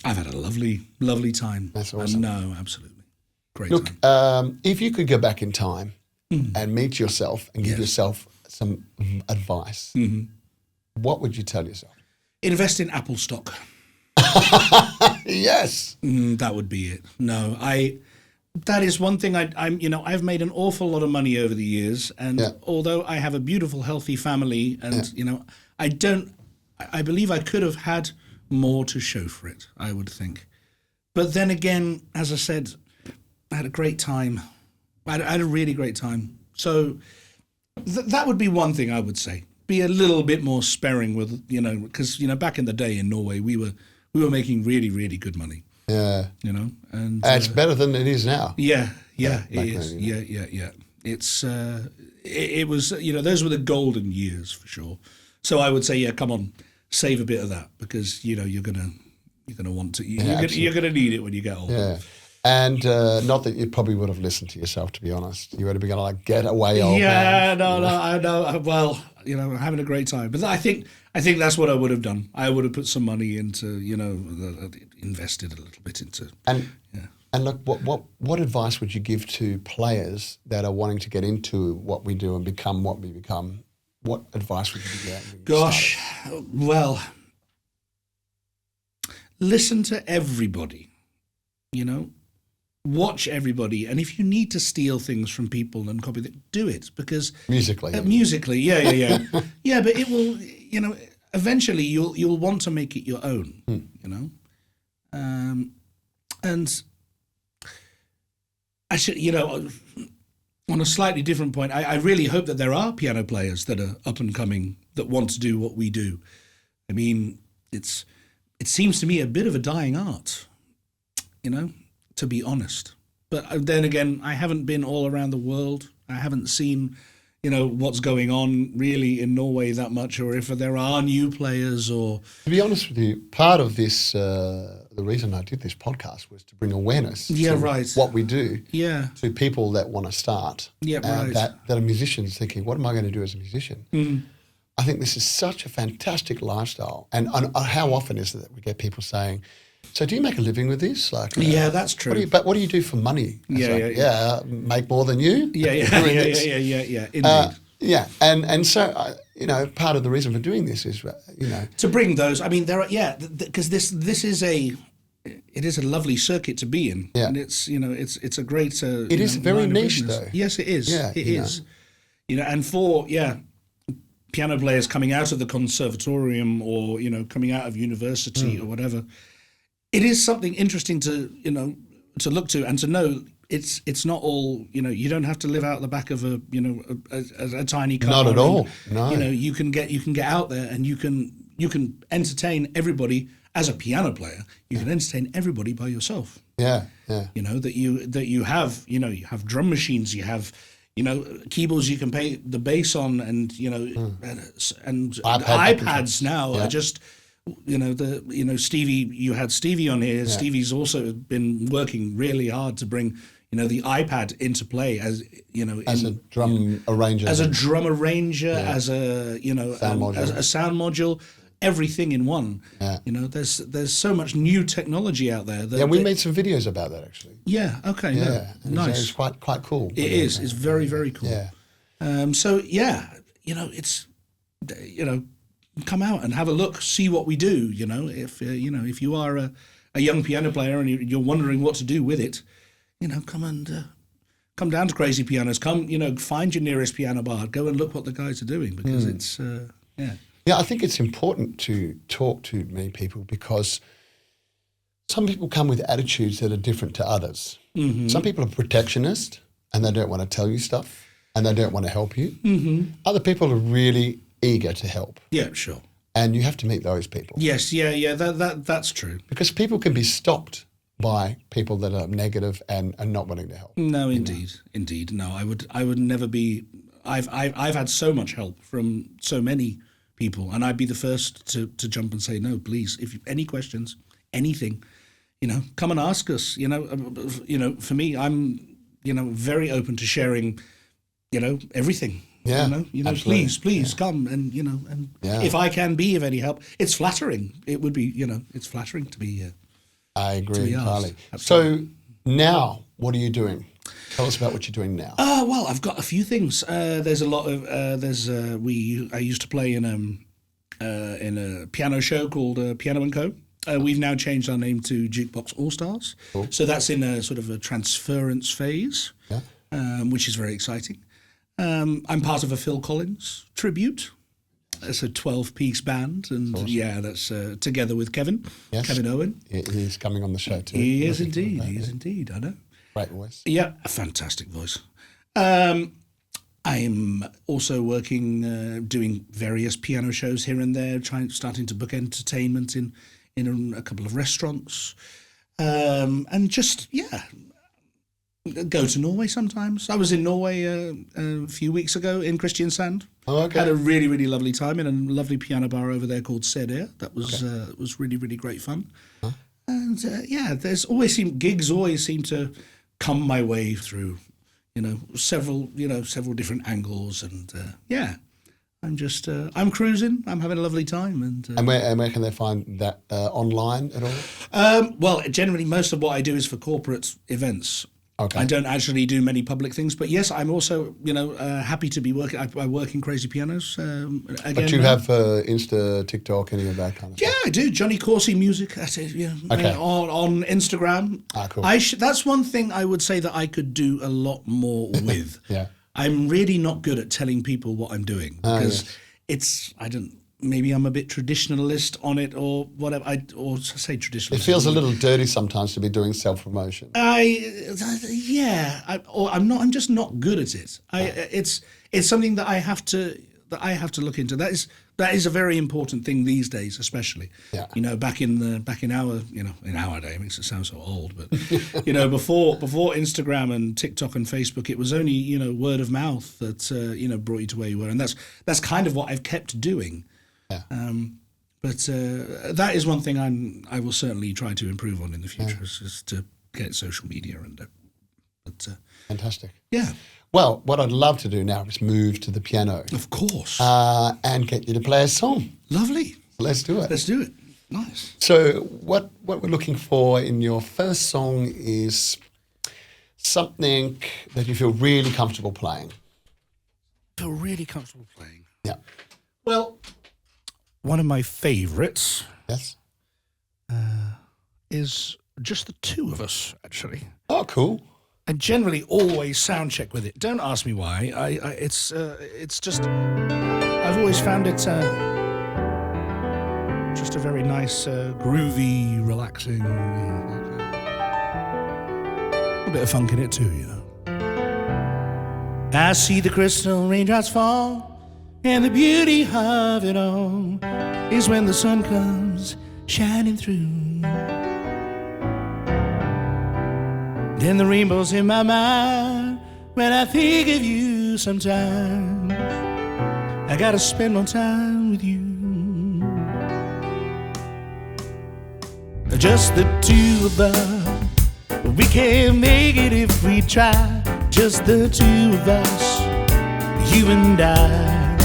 I've had a lovely, lovely time. That's awesome. No, absolutely. Great Look, time. if you could go back in time and meet yourself and give yourself some advice, what would you tell yourself? Invest in Apple stock. Yes. That would be it. No, that is one thing I've made an awful lot of money over the years. And although I have a beautiful, healthy family and, I believe I could have had more to show for it, I would think. But then again, as I said, I had a great time. I had a really great time. So that would be one thing I would say. Be a little bit more sparing with, because, back in the day in Norway, we were making really, really good money. Yeah. And it's better than it is now. Yeah, it is. Yeah. It's, it was, those were the golden years for sure. So I would say, come on, save a bit of that because you're gonna want to you're gonna need it when you get older. Yeah, and not that you probably would have listened to yourself. To be honest, you would have been like, "Get away, old man." No, I know. Well, having a great time, but I think that's what I would have done. I would have put some money into invested a little bit into and look, what advice would you give to players that are wanting to get into what we do and become what we become? What advice would you give? Gosh, well, listen to everybody, watch everybody. And if you need to steal things from people and copy them, do it because musically, yeah. Yeah, but it will, eventually you'll want to make it your own, And actually, on a slightly different point, I really hope that there are piano players that are up and coming that want to do what we do. I mean, it seems to me a bit of a dying art, to be honest. But then again, I haven't been all around the world. I haven't seen, what's going on really in Norway that much, or if there are new players or... To be honest with you, part of this, the reason I did this podcast was to bring awareness to what we do to people that want to start. That are musicians thinking, what am I going to do as a musician? Mm. I think this is such a fantastic lifestyle. And how often is it that we get people saying, so do you make a living with this? That's true. What do you do for money? Make more than you? Indeed. And so, part of the reason for doing this is, to bring those, I mean, there are, because this is it is a lovely circuit to be in. Yeah. And it's, it's a great, it is very niche though. Yes, it is. Yeah, it is. And for, piano players coming out of the conservatorium or, coming out of university or whatever, it is something interesting to look to and to know it's not all, you don't have to live out the back of a tiny car. Not at all. No. You can get out there and you can entertain everybody as a piano player. You can entertain everybody by yourself. Yeah. That you have drum machines, you have keyboards you can play the bass on, and and iPads now are just Stevie. You had Stevie on here. Yeah. Stevie's also been working really hard to bring the iPad into play as a drum arranger, as a sound module. Everything in one. Yeah. There's so much new technology out there. We made some videos about that actually. Yeah. Okay. Yeah. No, nice. It's quite cool. It is. It's very, very cool. Yeah. It's come out and have a look, see what we do. If you are a young piano player and you're wondering what to do with it, come down to Crazy Pianos. Come, find your nearest piano bar. Go and look what the guys are doing because it's Yeah, I think it's important to talk to many people because some people come with attitudes that are different to others. Mm-hmm. Some people are protectionist and they don't want to tell you stuff and they don't want to help you. Mm-hmm. Other people are really eager to help. Yeah, sure. And you have to meet those people. Yes, that's true. Because people can be stopped by people that are negative and not wanting to help. No, indeed. No, I would never be. I've had so much help from so many people, and I'd be the first to jump and say, no, please, if you any questions, anything, come and ask us. For me, I'm, very open to sharing, everything. Yeah, please come and if I can be of any help, it's flattering. It would be, it's flattering to be. I agree entirely. So now, what are you doing? Tell us about what you're doing now. Well, I've got a few things. There's a lot of I used to play in a piano show called Piano and Co. We've now changed our name to Jukebox All Stars. Cool. So that's in a sort of a transference phase, which is very exciting. I'm part of a Phil Collins tribute. It's a 12-piece band, and awesome. That's together with Kevin Owen. He's coming on the show too. He is indeed. He is indeed. I know. Great voice. Yeah, a fantastic voice. I'm also working, doing various piano shows here and there, starting to book entertainment in a couple of restaurants, and just go to Norway sometimes. I was in Norway a few weeks ago in Kristiansand. Oh, okay. Had a really, really lovely time in a lovely piano bar over there called Seder. That was really, really great fun. Huh? And there's always gigs always seem to come my way through, several different angles, and I'm just I'm cruising. I'm having a lovely time, and where can they find that online at all? Well, generally most of what I do is for corporate events. Okay. I don't actually do many public things, but yes, I'm also, happy to be working. I work in Crazy Pianos. Again, but you have Insta, TikTok, any of that kind of stuff? Yeah, I do. Johnny Corsie Music. That's it. On Instagram. Cool. That's one thing I would say that I could do a lot more with. Yeah. I'm really not good at telling people what I'm doing because it's maybe I'm a bit traditionalist on it, or whatever. Or say traditionalist. It feels a little dirty sometimes to be doing self-promotion. I'm not. I'm just not good at it. It's something that I have to look into. That is a very important thing these days, especially. Yeah. You know, back in our day, it makes it sound so old, but you know, before Instagram and TikTok and Facebook, it was only, you know, word of mouth that brought you to where you were, and that's kind of what I've kept doing. Yeah. But that is one thing I will certainly try to improve on in the future, is to get social media and. Fantastic. Yeah. Well, what I'd love to do now is move to the piano. Of course. And get you to play a song. Lovely. Let's do it. Let's do it. Nice. So what we're looking for in your first song is something that you feel really comfortable playing. Feel really comfortable playing. Yeah. Well, one of my favourites Yes. is Just the Two of Us, actually. Oh, cool. I generally always sound check with it. Don't ask me why. It's just, I've always found it just a very nice, groovy, relaxing, a bit of funk in it too, you know. I see the crystal raindrops fall, and the beauty of it all is when the sun comes shining through. Then the rainbows in my mind when I think of you sometimes. I gotta spend more time with you. Just the two of us. We can't make it if we try. Just the two of us, you and I.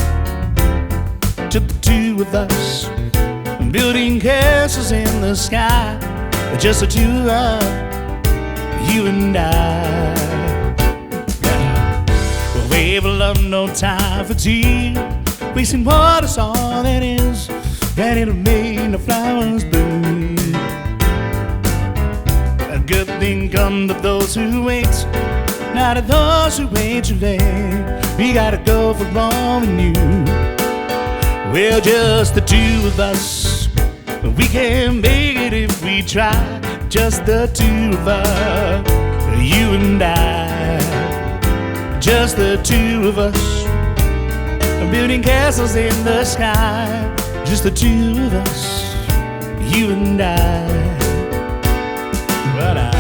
Just the two of us, building castles in the sky. Just the two of us, you and I. Yeah. Well, we have love, no time for tea. Wasting water's all that is, and it'll make the flowers bloom. A good thing comes to those who wait, not to those who wait too late. We gotta go for all we knew. Well, just the two of us, we can't make it if we try. Just the two of us, you and I. Just the two of us, building castles in the sky. Just the two of us, you and I. But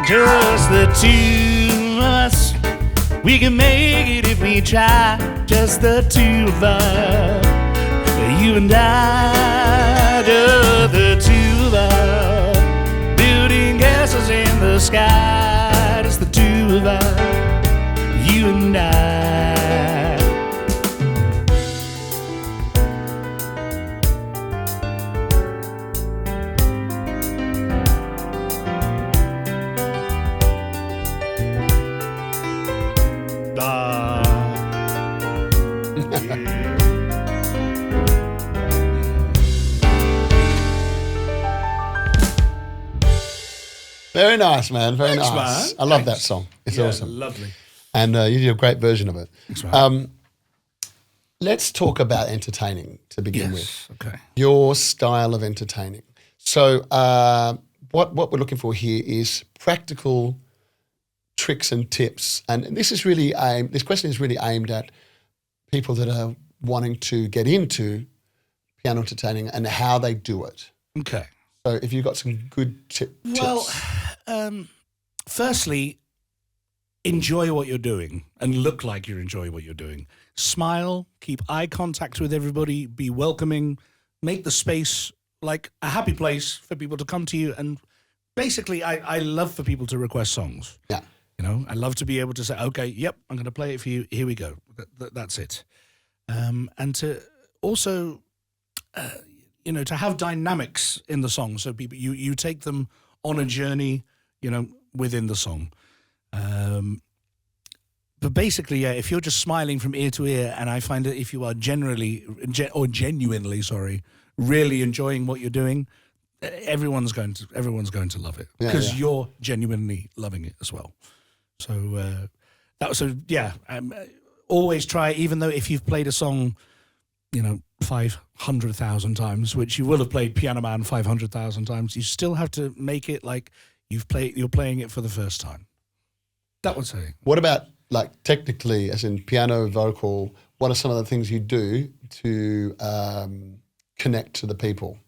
just the two of us, we can make it if we try. Just the two of us, you and I. Just the two of us, building castles in the sky. Just the two of us, you and I. Very nice, man. Very Thanks, nice. man. I love Thanks. that song. It's Yeah, awesome. lovely. And you did a great version of it. Thanks, man. Let's talk about entertaining to begin with. Yes, okay. Your style of entertaining. So what we're looking for here is practical tricks and tips. And this question is really aimed at people that are wanting to get into piano entertaining and how they do it. Okay. So if you've got some good tips. Well, firstly, enjoy what you're doing and look like you're enjoying what you're doing. Smile, keep eye contact with everybody, be welcoming, make the space like a happy place for people to come to you. And basically, I love for people to request songs. Yeah. You know, I love to be able to say, okay, yep, I'm going to play it for you. Here we go. That's it. And to also, to have dynamics in the song. So people, you take them on a journey, within the song. But basically, yeah, if you're just smiling from ear to ear, and I find that if you are genuinely, really enjoying what you're doing, everyone's going to love it because you're genuinely loving it as well. So always try, even though if you've played a song, 500,000 times, which you will have played Piano Man 500,000 times, you still have to make it like you're playing it for the first time. That would say. What about like technically, as in piano, vocal? What are some of the things you do to connect to the people,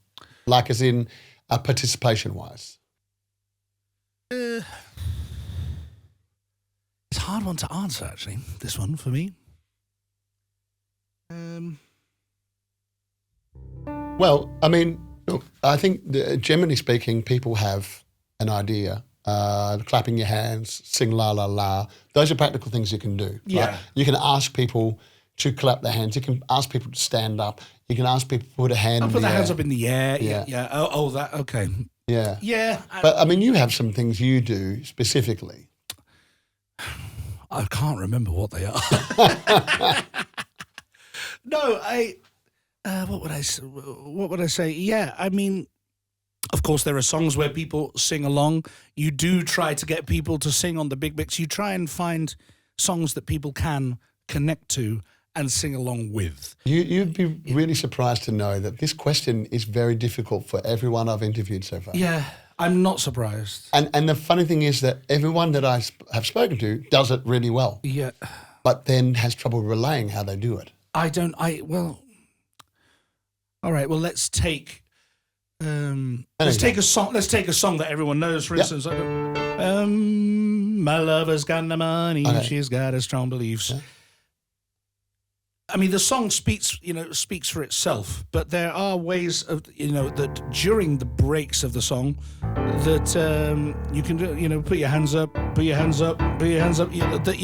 like as in participation wise? It's a hard one to answer, actually. This one for me. Well, I mean, look, I think generally speaking, people have an idea. Clapping your hands, sing la la la. Those are practical things you can do. Yeah. Right? You can ask people to clap their hands. You can ask people to stand up. You can ask people to put a hand in the air. Put their hands up in the air. Yeah. Oh, that, okay. Yeah. Yeah. But, I mean, you have some things you do specifically. I can't remember what they are. No, what would I say? Yeah, I mean, of course, there are songs where people sing along. You do try to get people to sing on the big mix. You try and find songs that people can connect to and sing along with. You'd be really surprised to know that this question is very difficult for everyone I've interviewed so far. Yeah, I'm not surprised. And the funny thing is that everyone that I have spoken to does it really well. Yeah. But then has trouble relaying how they do it. All right, well, let's take a song. Let's take a song that everyone knows. For instance, my lover's got no money. Okay. She's got her strong beliefs. Yeah. I mean, the song speaks for itself. But there are ways of that during the breaks of the song that you can do. Put your hands up. Put your hands up. Put your hands up. That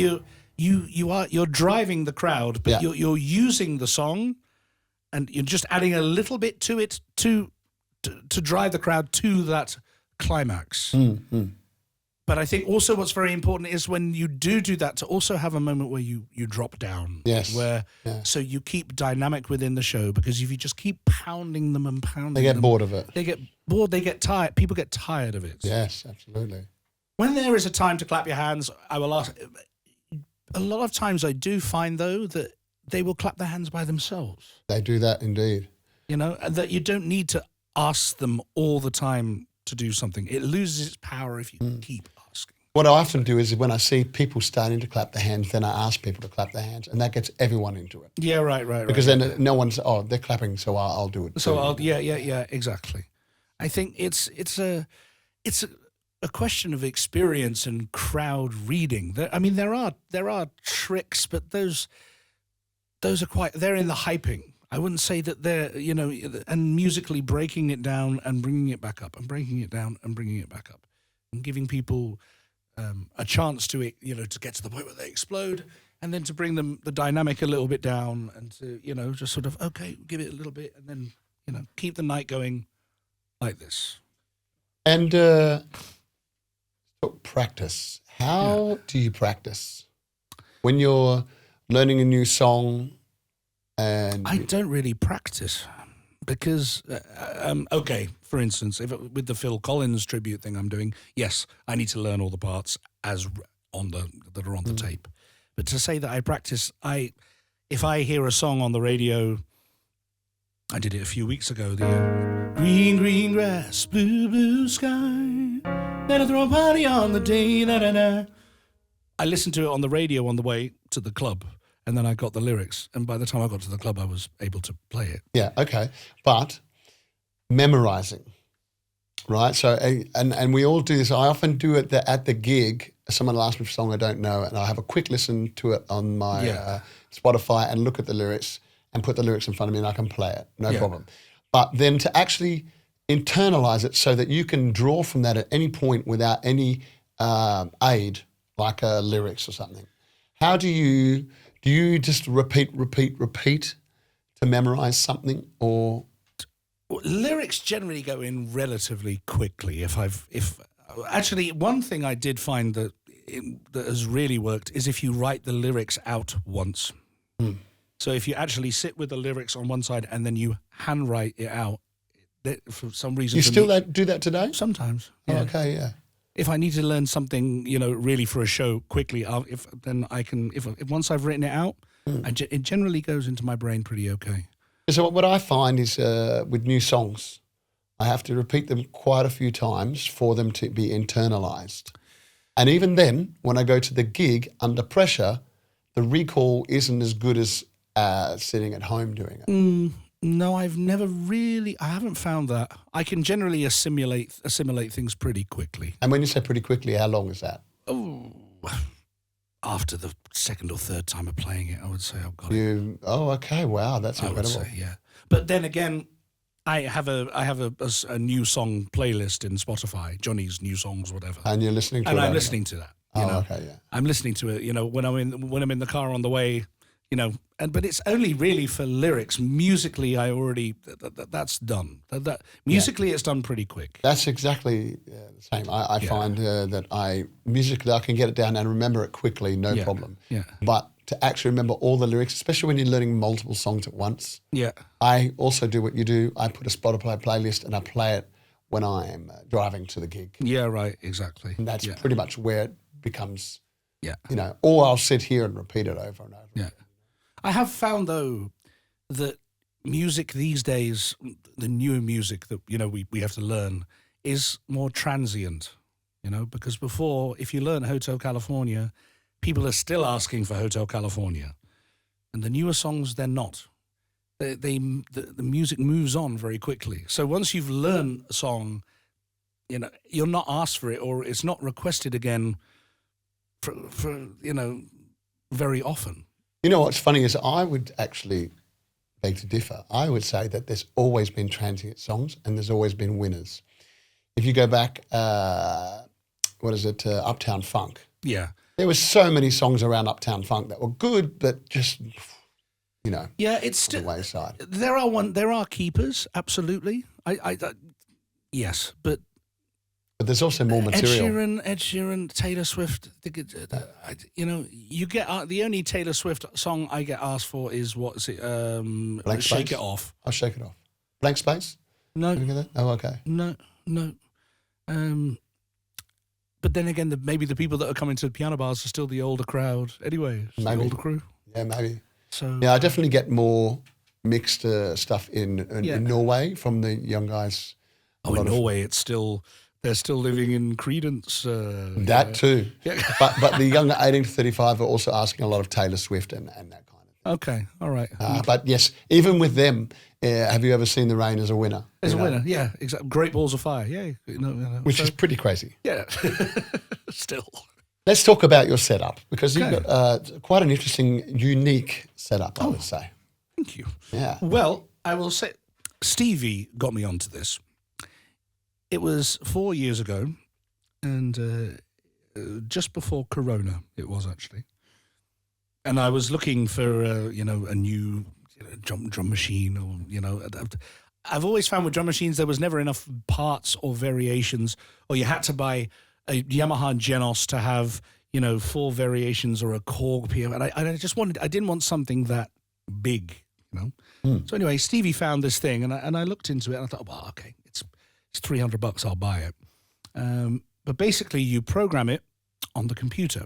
you're driving the crowd, but you're using the song, and you're just adding a little bit to it to drive the crowd to that climax. Mm-hmm. But I think also what's very important is when you do that, to also have a moment where you drop down. Yes. So you keep dynamic within the show, because if you just keep pounding them and pounding them, they get bored of it. They get bored. They get tired. People get tired of it. Yes, absolutely. When there is a time to clap your hands, I will ask. A lot of times I do find, though, that they will clap their hands by themselves. They do that indeed. And that you don't need to ask them all the time to do something. It loses its power if you keep asking. What I often do is when I see people starting to clap their hands, then I ask people to clap their hands, and that gets everyone into it. Yeah, right. Because then no one's, they're clapping, so I'll do it. So exactly. I think it's a question of experience and crowd reading. There are tricks, but those are they're in the hyping. I wouldn't say that they're, and musically breaking it down and bringing it back up and breaking it down and bringing it back up and giving people a chance to get to the point where they explode, and then to bring them the dynamic a little bit down, and to, just sort of, okay, give it a little bit, and then, keep the night going like this. And practice. How do you practice when you're learning a new song? And I don't really practice because, for instance, with the Phil Collins tribute thing I'm doing, yes, I need to learn all the parts that are on the tape. But to say that I practice, if I hear a song on the radio, I did it a few weeks ago, the green, green grass, blue, blue sky, then I throw a party on the day, da-da-da. I listened to it on the radio on the way to the club. And then I got the lyrics. And by the time I got to the club, I was able to play it. Yeah, okay. But memorizing, right? So, and we all do this. I often do it at the gig. Someone will ask me for a song I don't know, and I have a quick listen to it on my Spotify and look at the lyrics and put the lyrics in front of me, and I can play it. No problem. But then to actually internalize it so that you can draw from that at any point without any aid, like lyrics or something. How do you just repeat to memorize something, or? Lyrics generally go in relatively quickly. If actually, one thing I did find that has really worked is if you write the lyrics out once. So if you actually sit with the lyrics on one side and then you handwrite it out, for some reason, You still do that today? sometimes. Oh, Yeah. okay, yeah. If I need to learn something, really for a show quickly, if once I've written it out, it generally goes into my brain pretty okay. So what I find is with new songs, I have to repeat them quite a few times for them to be internalized. And even then, when I go to the gig under pressure, the recall isn't as good as sitting at home doing it. No, I haven't found that. I can generally assimilate things pretty quickly. And when you say pretty quickly, how long is that? Oh, after the second or third time of playing it, I would say I've got it. Oh, okay. Wow, that's incredible. I would say, yeah. But then again, I have a new song playlist in Spotify, Johnny's new songs, whatever. And you're listening to it? And I'm listening to that. Okay, yeah. I'm listening to it, when I'm in the car on the way, but it's only really for lyrics. Musically, I already that's done. Musically, it's done pretty quick. That's exactly the same. I find that musically I can get it down and remember it quickly, no problem. Yeah. But to actually remember all the lyrics, especially when you're learning multiple songs at once. Yeah. I also do what you do. I put a Spotify playlist and I play it when I am driving to the gig. Yeah, right, exactly. And that's pretty much where it becomes, yeah. Or I'll sit here and repeat it over and over. Yeah. I have found, though, that music these days, the newer music that, we have to learn, is more transient, because before, if you learn Hotel California, people are still asking for Hotel California. And the newer songs, they're not. The music moves on very quickly. So once you've learned a song, you're not asked for it, or it's not requested again for very often. What's funny is I would actually beg to differ. I would say that there's always been transient songs and there's always been winners. If you go back, Uptown Funk. Yeah. There were so many songs around Uptown Funk that were good, but just, yeah, it's still on the wayside. There are keepers, absolutely. Yes, but there's also more material. Ed Sheeran, Taylor Swift. You get the only Taylor Swift song I get asked for is what's it? Blank Shake Space? It Off. I'll Shake It Off. Blank Space? No. Did you get that? Oh, okay. No. But then again, maybe the people that are coming to the piano bars are still the older crowd anyway. The older crew. Yeah, maybe. So yeah, I definitely get more mixed stuff in Norway from the young guys. In Norway, they're still living in Creedence. That too. Yeah. but the younger 18 to 35 are also asking a lot of Taylor Swift and that kind of thing. Okay, all right. But yes, even with them, have you ever seen The Rain as a winner? As a winner, yeah, exactly. Great Balls of Fire, yeah. Which is pretty crazy. Yeah, still. Let's talk about your setup, because you've got quite an interesting, unique setup, I would say. Thank you. Yeah. Well, I will say, Stevie got me onto this. It was 4 years ago, and just before Corona, it was actually. And I was looking for, a new drum machine, or, I've always found with drum machines there was never enough parts or variations, or you had to buy a Yamaha Genos to have, 4 variations or a Korg PM. And I didn't want something that big, So anyway, Stevie found this thing, and I looked into it, and I thought, well, okay, it's $300, I'll buy it. But basically, you program it on the computer,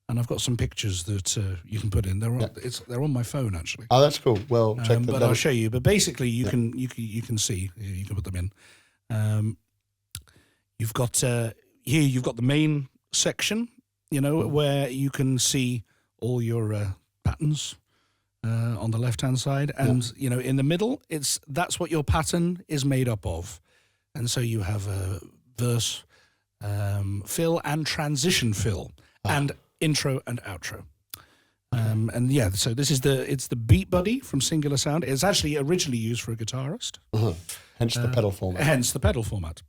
and I've got some pictures that you can put in. They're on my phone actually. Oh, that's cool. Well, check that. But I'll show you. But basically, you can see. You can put them in. You've got here. You've got the main section. Where you can see all your patterns on the left-hand side, and in the middle, that's what your pattern is made up of. And so you have a verse fill and transition fill, and intro and outro. So this is the Beat Buddy from Singular Sound. It's actually originally used for a guitarist. Hence the pedal format.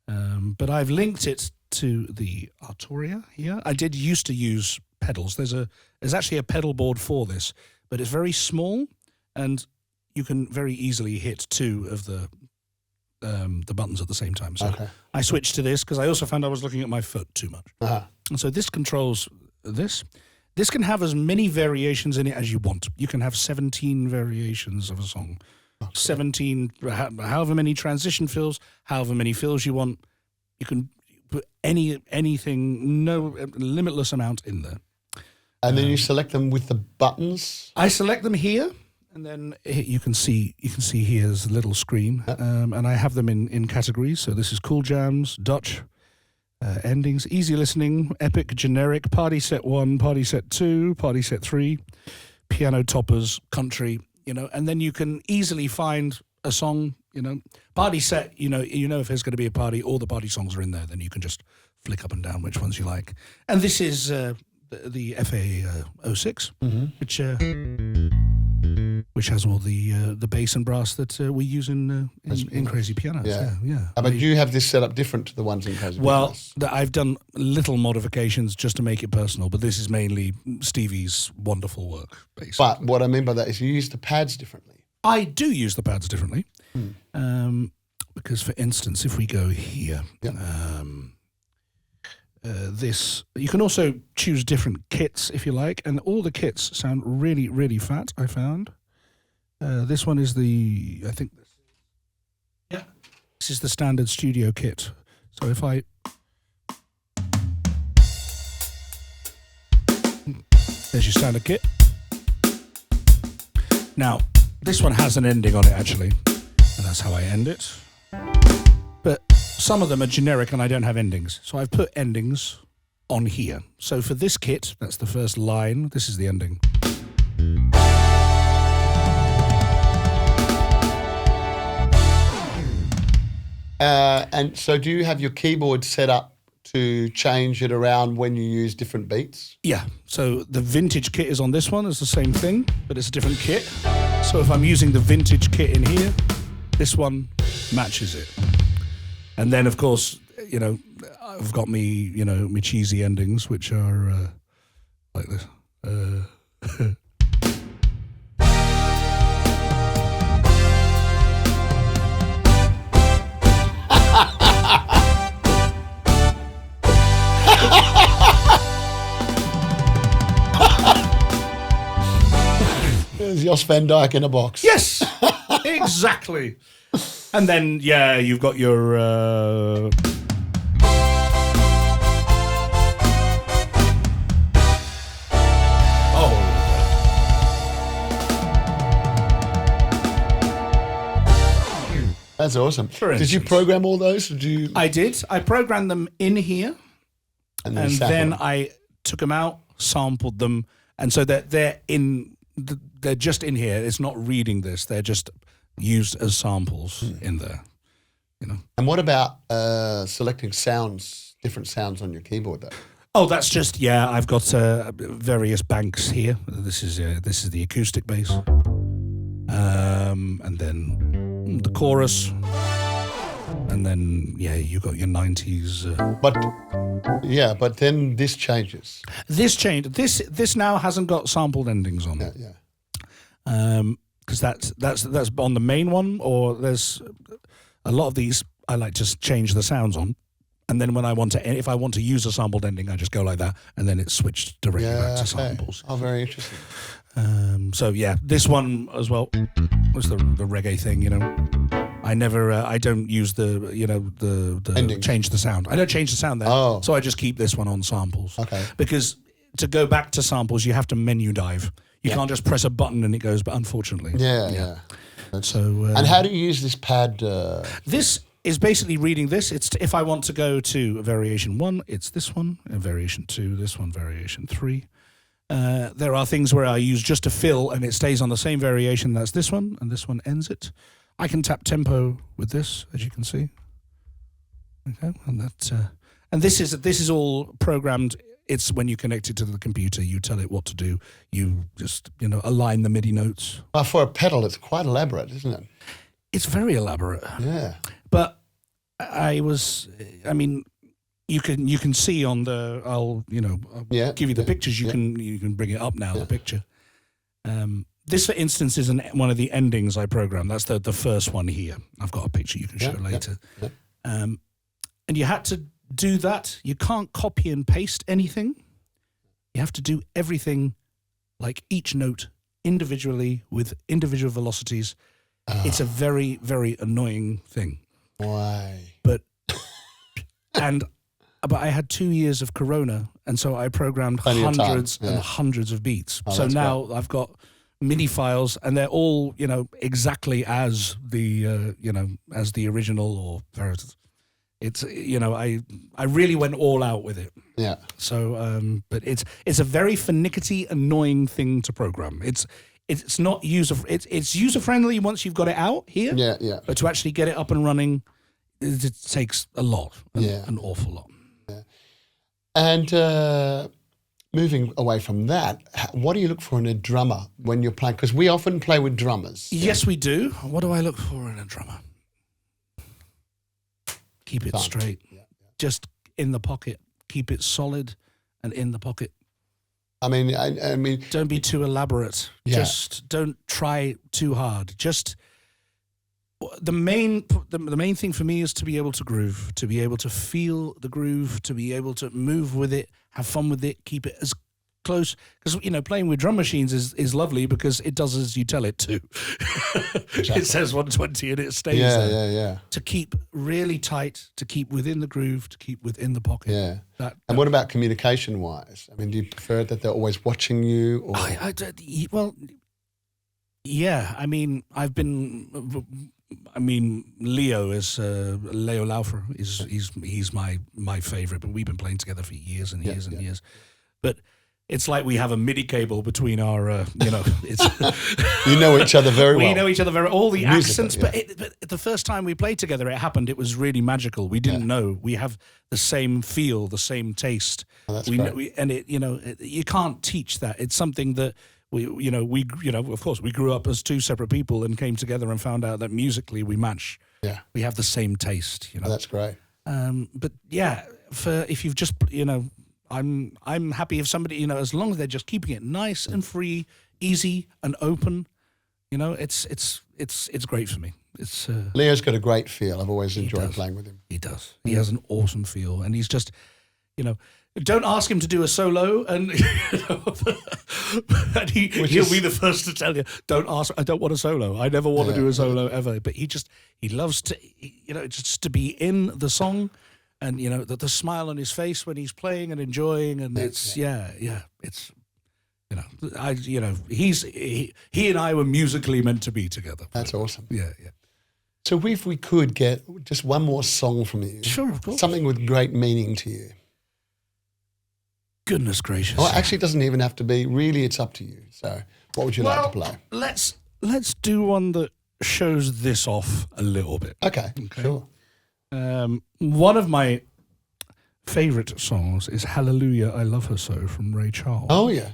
But I've linked it to the Arturia here. I did used to use pedals. There's actually a pedal board for this, but it's very small, and you can very easily hit two of the buttons at the same time. So I switched to this because I also found I was looking at my foot too much. And so this controls this. This can have as many variations in it as you want. You can have 17 variations of a song. 17, however many transition fills, however many fills you want. You can put anything, no limitless amount in there. And then you select them with the buttons? I select them here, and then you can see here's a little screen. And I have them in categories. So this is cool jams, Dutch, endings, easy listening, epic, generic, party set 1, party set 2, party set 3, piano toppers, country, and then you can easily find a song, party set, if there's going to be a party, all the party songs are in there, then you can just flick up and down which ones you like. And this is the FA 06, which has all the bass and brass that we use in Crazy Pianos. Yeah. But you have this set up different to the ones in Crazy Pianos? Well, I've done little modifications just to make it personal, but this is mainly Stevie's wonderful work, basically. But what I mean by that is you use the pads differently. I do use the pads differently. Because, for instance, if we go here, this, you can also choose different kits if you like, and all the kits sound really, really fat, I found. This one is this is the standard studio kit. So if there's your standard kit. Now, this one has an ending on it, actually, and that's how I end it. But some of them are generic and I don't have endings. So I've put endings on here. So for this kit, that's the first line. This is the ending. And so do you have your keyboard set up to change it around when you use different beats? Yeah. So the vintage kit is on this one. It's the same thing, but it's a different kit. So if I'm using the vintage kit in here, this one matches it. And then, of course, I've got me cheesy endings, which are like this. There's Jos Van Dyke in a box. Yes, exactly. And then, you've got your... That's awesome. Did you program all those? I did. I programmed them in here, and then I took them out, sampled them, and so they're just in here. It's not reading this. They're just used as samples in there. And what about selecting different sounds on your keyboard, though? Oh, that's just I've got various banks here. This is the acoustic bass, and then the chorus, and then you got your 90s. But then this changes. This changed. This now hasn't got sampled endings on it. Because that's on the main one, or there's a lot of these I like to change the sounds on, and then when if I want to use a sampled ending, I just go like that, and then it's switched directly back to samples. Oh, very interesting. So this one as well was the reggae thing. I don't use the change the sound. I don't change the sound there. Oh. So I just keep this one on samples. Okay. Because to go back to samples, you have to menu dive. You can't just press a button and it goes, but unfortunately. Yeah. So. And how do you use this pad? This is basically reading this. It's if I want to go to variation 1, it's this one, and variation 2, this one, variation 3. There are things where I use just a fill and it stays on the same variation. That's this one, and this one ends it. I can tap tempo with this, as you can see. Okay, and this is all programmed. It's when you connect it to the computer, you tell it what to do. You just align the MIDI notes. For a pedal, it's quite elaborate, isn't it? It's very elaborate. Yeah. But you can see on the. I'll give you the pictures. You can bring it up now. The picture. this, for instance, is one of the endings I programmed. That's the first one here. I've got a picture you can show later. Yeah. And you had to do that. You can't copy and paste anything. You have to do everything, like each note, individually with individual velocities. It's a very, very annoying thing. Why? But I had 2 years of Corona, and so I programmed hundreds and hundreds of beats. So now great. I've got MIDI files, and they're all, exactly as the, as the original, or it's, I really went all out with it. Yeah. So, but it's a very finicky, annoying thing to program. It's not it's user friendly once you've got it out here. Yeah, yeah. But to actually get it up and running, it takes a lot, an awful lot. Yeah. And moving away from that, what do you look for in a drummer when you're playing? Because we often play with drummers. Yes, we do. What do I look for in a drummer? Keep it straight. Yeah. Just in the pocket. Keep it solid and in the pocket. I mean, don't be too elaborate. Yeah. Just don't try too hard. Just the main thing for me is to be able to groove, to be able to feel the groove, to be able to move with it, have fun with it, keep it as close. Because playing with drum machines is lovely because it does as you tell it to. Exactly. It says 120 and it stays there. Yeah. To keep really tight, to keep within the groove, to keep within the pocket. Yeah. And what about communication-wise? I mean, do you prefer that they're always watching you? Or? Well, yeah. I mean, Leo is Leo Laufer he's my favorite, but we've been playing together for years and years and years. But it's like we have a MIDI cable between our, it's you know each other very well. We know each other very all the accents, but the first time we played together, it happened. It was really magical. We didn't know we have the same feel, the same taste. Oh, that's great. You can't teach that. It's something that we of course we grew up as two separate people and came together and found out that musically we match. Yeah, we have the same taste. Oh, that's great. But if you've just I'm happy if somebody, as long as they're just keeping it nice and free, easy and open, it's great for me. It's Leo's got a great feel. I've always enjoyed playing with him. He does. He has an awesome feel, and he's just, don't ask him to do a solo, and, and he'll be the first to tell you, don't ask. I don't want a solo. I never want to do a solo ever. But he loves to, just to be in the song. And the smile on his face when he's playing and enjoying, and it's he and I were musically meant to be together. That's awesome. Yeah. So if we could get just one more song from you, sure, of course, something with great meaning to you. Goodness gracious! Well, actually, it doesn't even have to be. Really, it's up to you. So, what would you like to play? Let's do one that shows this off a little bit. Okay. Sure. One of my favourite songs is Hallelujah, I Love Her So from Ray Charles. Oh, yeah.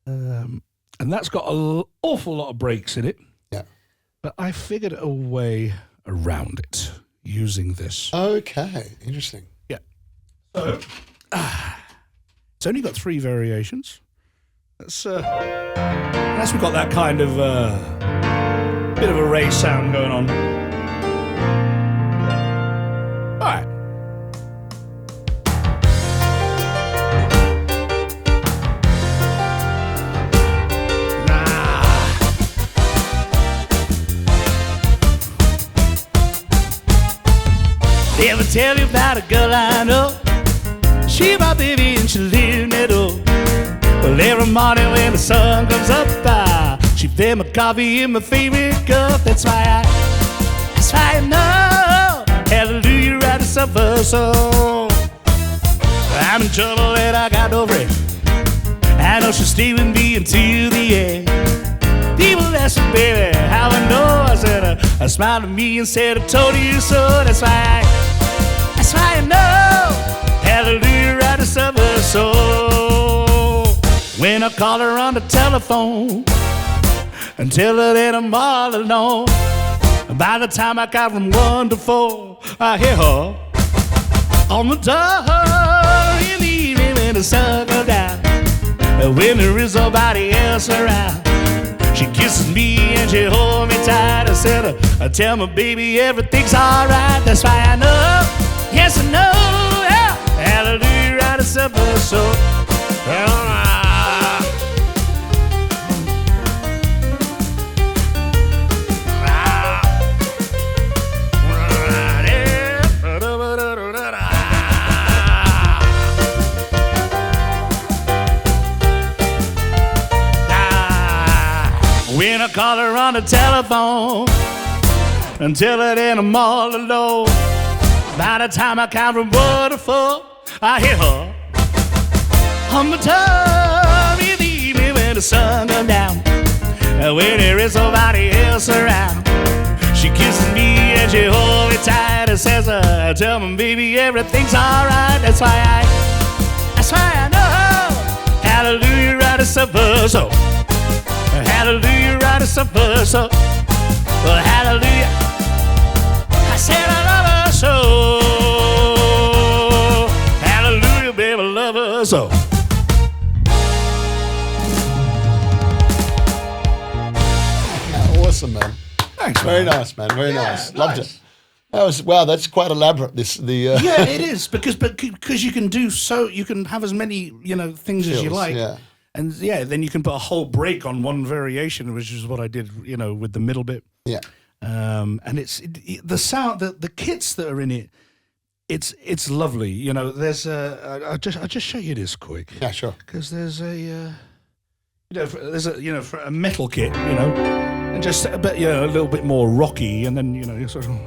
And that's got an awful lot of breaks in it. Yeah. But I figured a way around it using this. Okay, interesting. Yeah. So, it's only got 3 variations. That's unless we've got that kind of bit of a Ray sound going on. All right. Ever tell you about a girl I know? She my baby and she live near door. Well, every morning when the sun comes up, she fed my coffee in my favorite cup. That's why I know. Hallelujah, right to suffer so. I'm in trouble and I got no friend. I know she'll stay with me until the end. People ask me, baby, how I know. I said, I smiled at me and said, I told you so. That's why I know. Hallelujah, right to suffer so. When I call her on the telephone and tell her that I'm all alone, by the time I got from 1 to 4, I hear her on the door in the evening when the sun goes down, when there is nobody else around. She kisses me and she holds me tight. I said, I tell my baby everything's alright. That's why I know, yes I know, yeah. Hallelujah, right a supper, so when I call her on the telephone and tell her that I'm all alone, by the time I count from 1 to 4, I hear her on the time in the evening when the sun comes down, and when there is nobody else around. She kisses me and she holds me tight and says, I tell me, baby, everything's alright. That's why I know, hallelujah, right a supper, so hallelujah, right a supper, so hallelujah. I said I love her so, hallelujah, baby, I love her so. Awesome, man. Thanks, Very man. nice, man. Very nice. Loved it. That was wow. That's quite elaborate. Yeah, it is because you can do so. You can have as many things as you like. Yeah. And then you can put a whole break on one variation, which is what I did, with the middle bit. Yeah. And it's the sound, the kits that are in it. It's lovely. There's I'll just show you this quick. Yeah, sure. Because there's for a metal kit, and just a bit, a little bit more rocky, and then you sort of.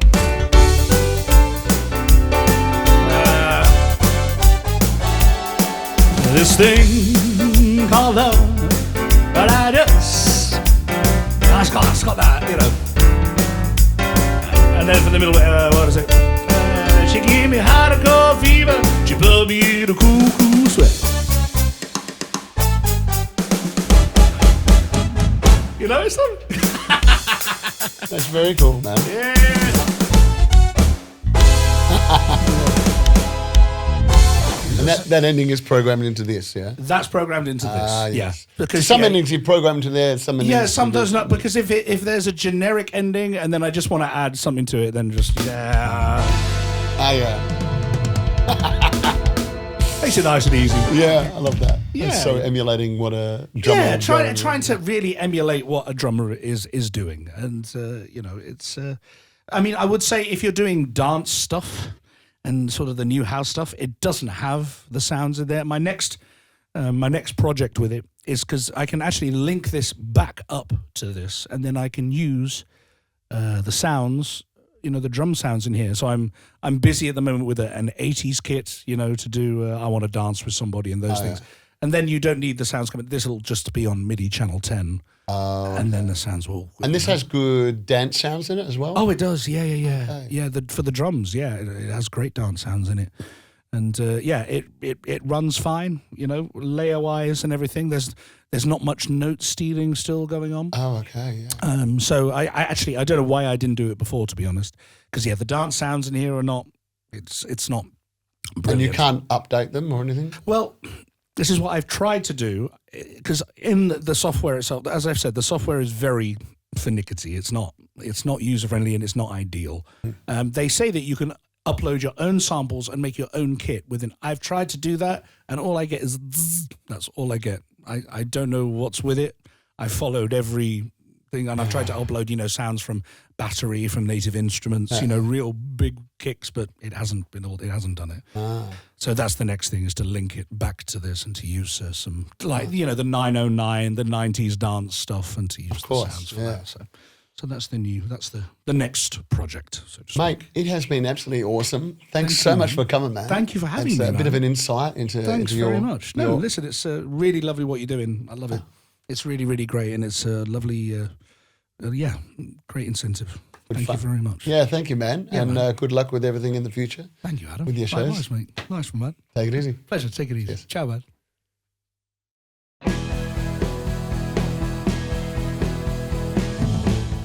This thing called love, but it's got that, And then for the middle, what is it? She gave me hot and cold fever, she put me in a cool sweat. It's not. That's very cool, man. Yeah. And that ending is programmed into this, yeah? That's programmed into this, yes. yeah. Because some endings you program to there, some endings... Yeah, some does not, because if there's a generic ending and then I just want to add something to it, then just, yeah. Makes it nice and easy. Yeah, I love that. Yeah. So emulating what a drummer... Yeah, trying to really emulate what a drummer is doing. And, it's... I mean, I would say if you're doing dance stuff... and sort of the new house stuff, it doesn't have the sounds in there. My next project with it is because I can actually link this back up to this, and then I can use the sounds, the drum sounds in here. So I'm busy at the moment with an 80s kit, to do I Want to Dance with Somebody and those things. Yeah. And then you don't need the sounds coming. This will just be on MIDI channel 10. And then the sounds will... And this has good dance sounds in it as well? Oh, it does. Yeah. Okay. Yeah, for the drums, it has great dance sounds in it. And, it runs fine, layer-wise and everything. There's not much note stealing still going on. Oh, okay, yeah. So I don't know why I didn't do it before, to be honest. Because, the dance sounds in here are not... It's not brilliant. And you can't update them or anything? Well... This is what I've tried to do, because in the software itself, as I've said, the software is very finicky. It's not user-friendly and it's not ideal. They say that you can upload your own samples and make your own kit within. I've tried to do that, and all I get is zzz. That's all I get. I don't know what's with it. I followed every thing, and I've tried to upload, sounds from Battery, from Native Instruments, real big kicks, but it hasn't done it. So that's the next thing, is to link it back to this and to use some, like, the 909, the 90s dance stuff, and to use the sounds for that. So that's the next project, so to speak. Mate, it has been absolutely awesome. Thanks so much for coming, man. Thank you for having me, a bit of an insight into Thanks your... very much. No, listen, it's really lovely what you're doing. I love it. It's really, really great, and it's a lovely... great incentive. Thank you very much. Yeah, thank you, man. Yeah, and good luck with everything in the future. Thank you, Adam. With your shows. Nice, mate. Nice one, man. Take it easy. Pleasure. Take it easy. Yes. Ciao, man.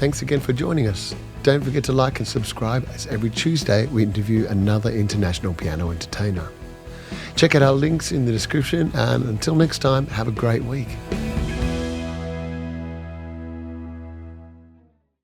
Thanks again for joining us. Don't forget to like and subscribe, as every Tuesday we interview another international piano entertainer. Check out our links in the description, and until next time, have a great week.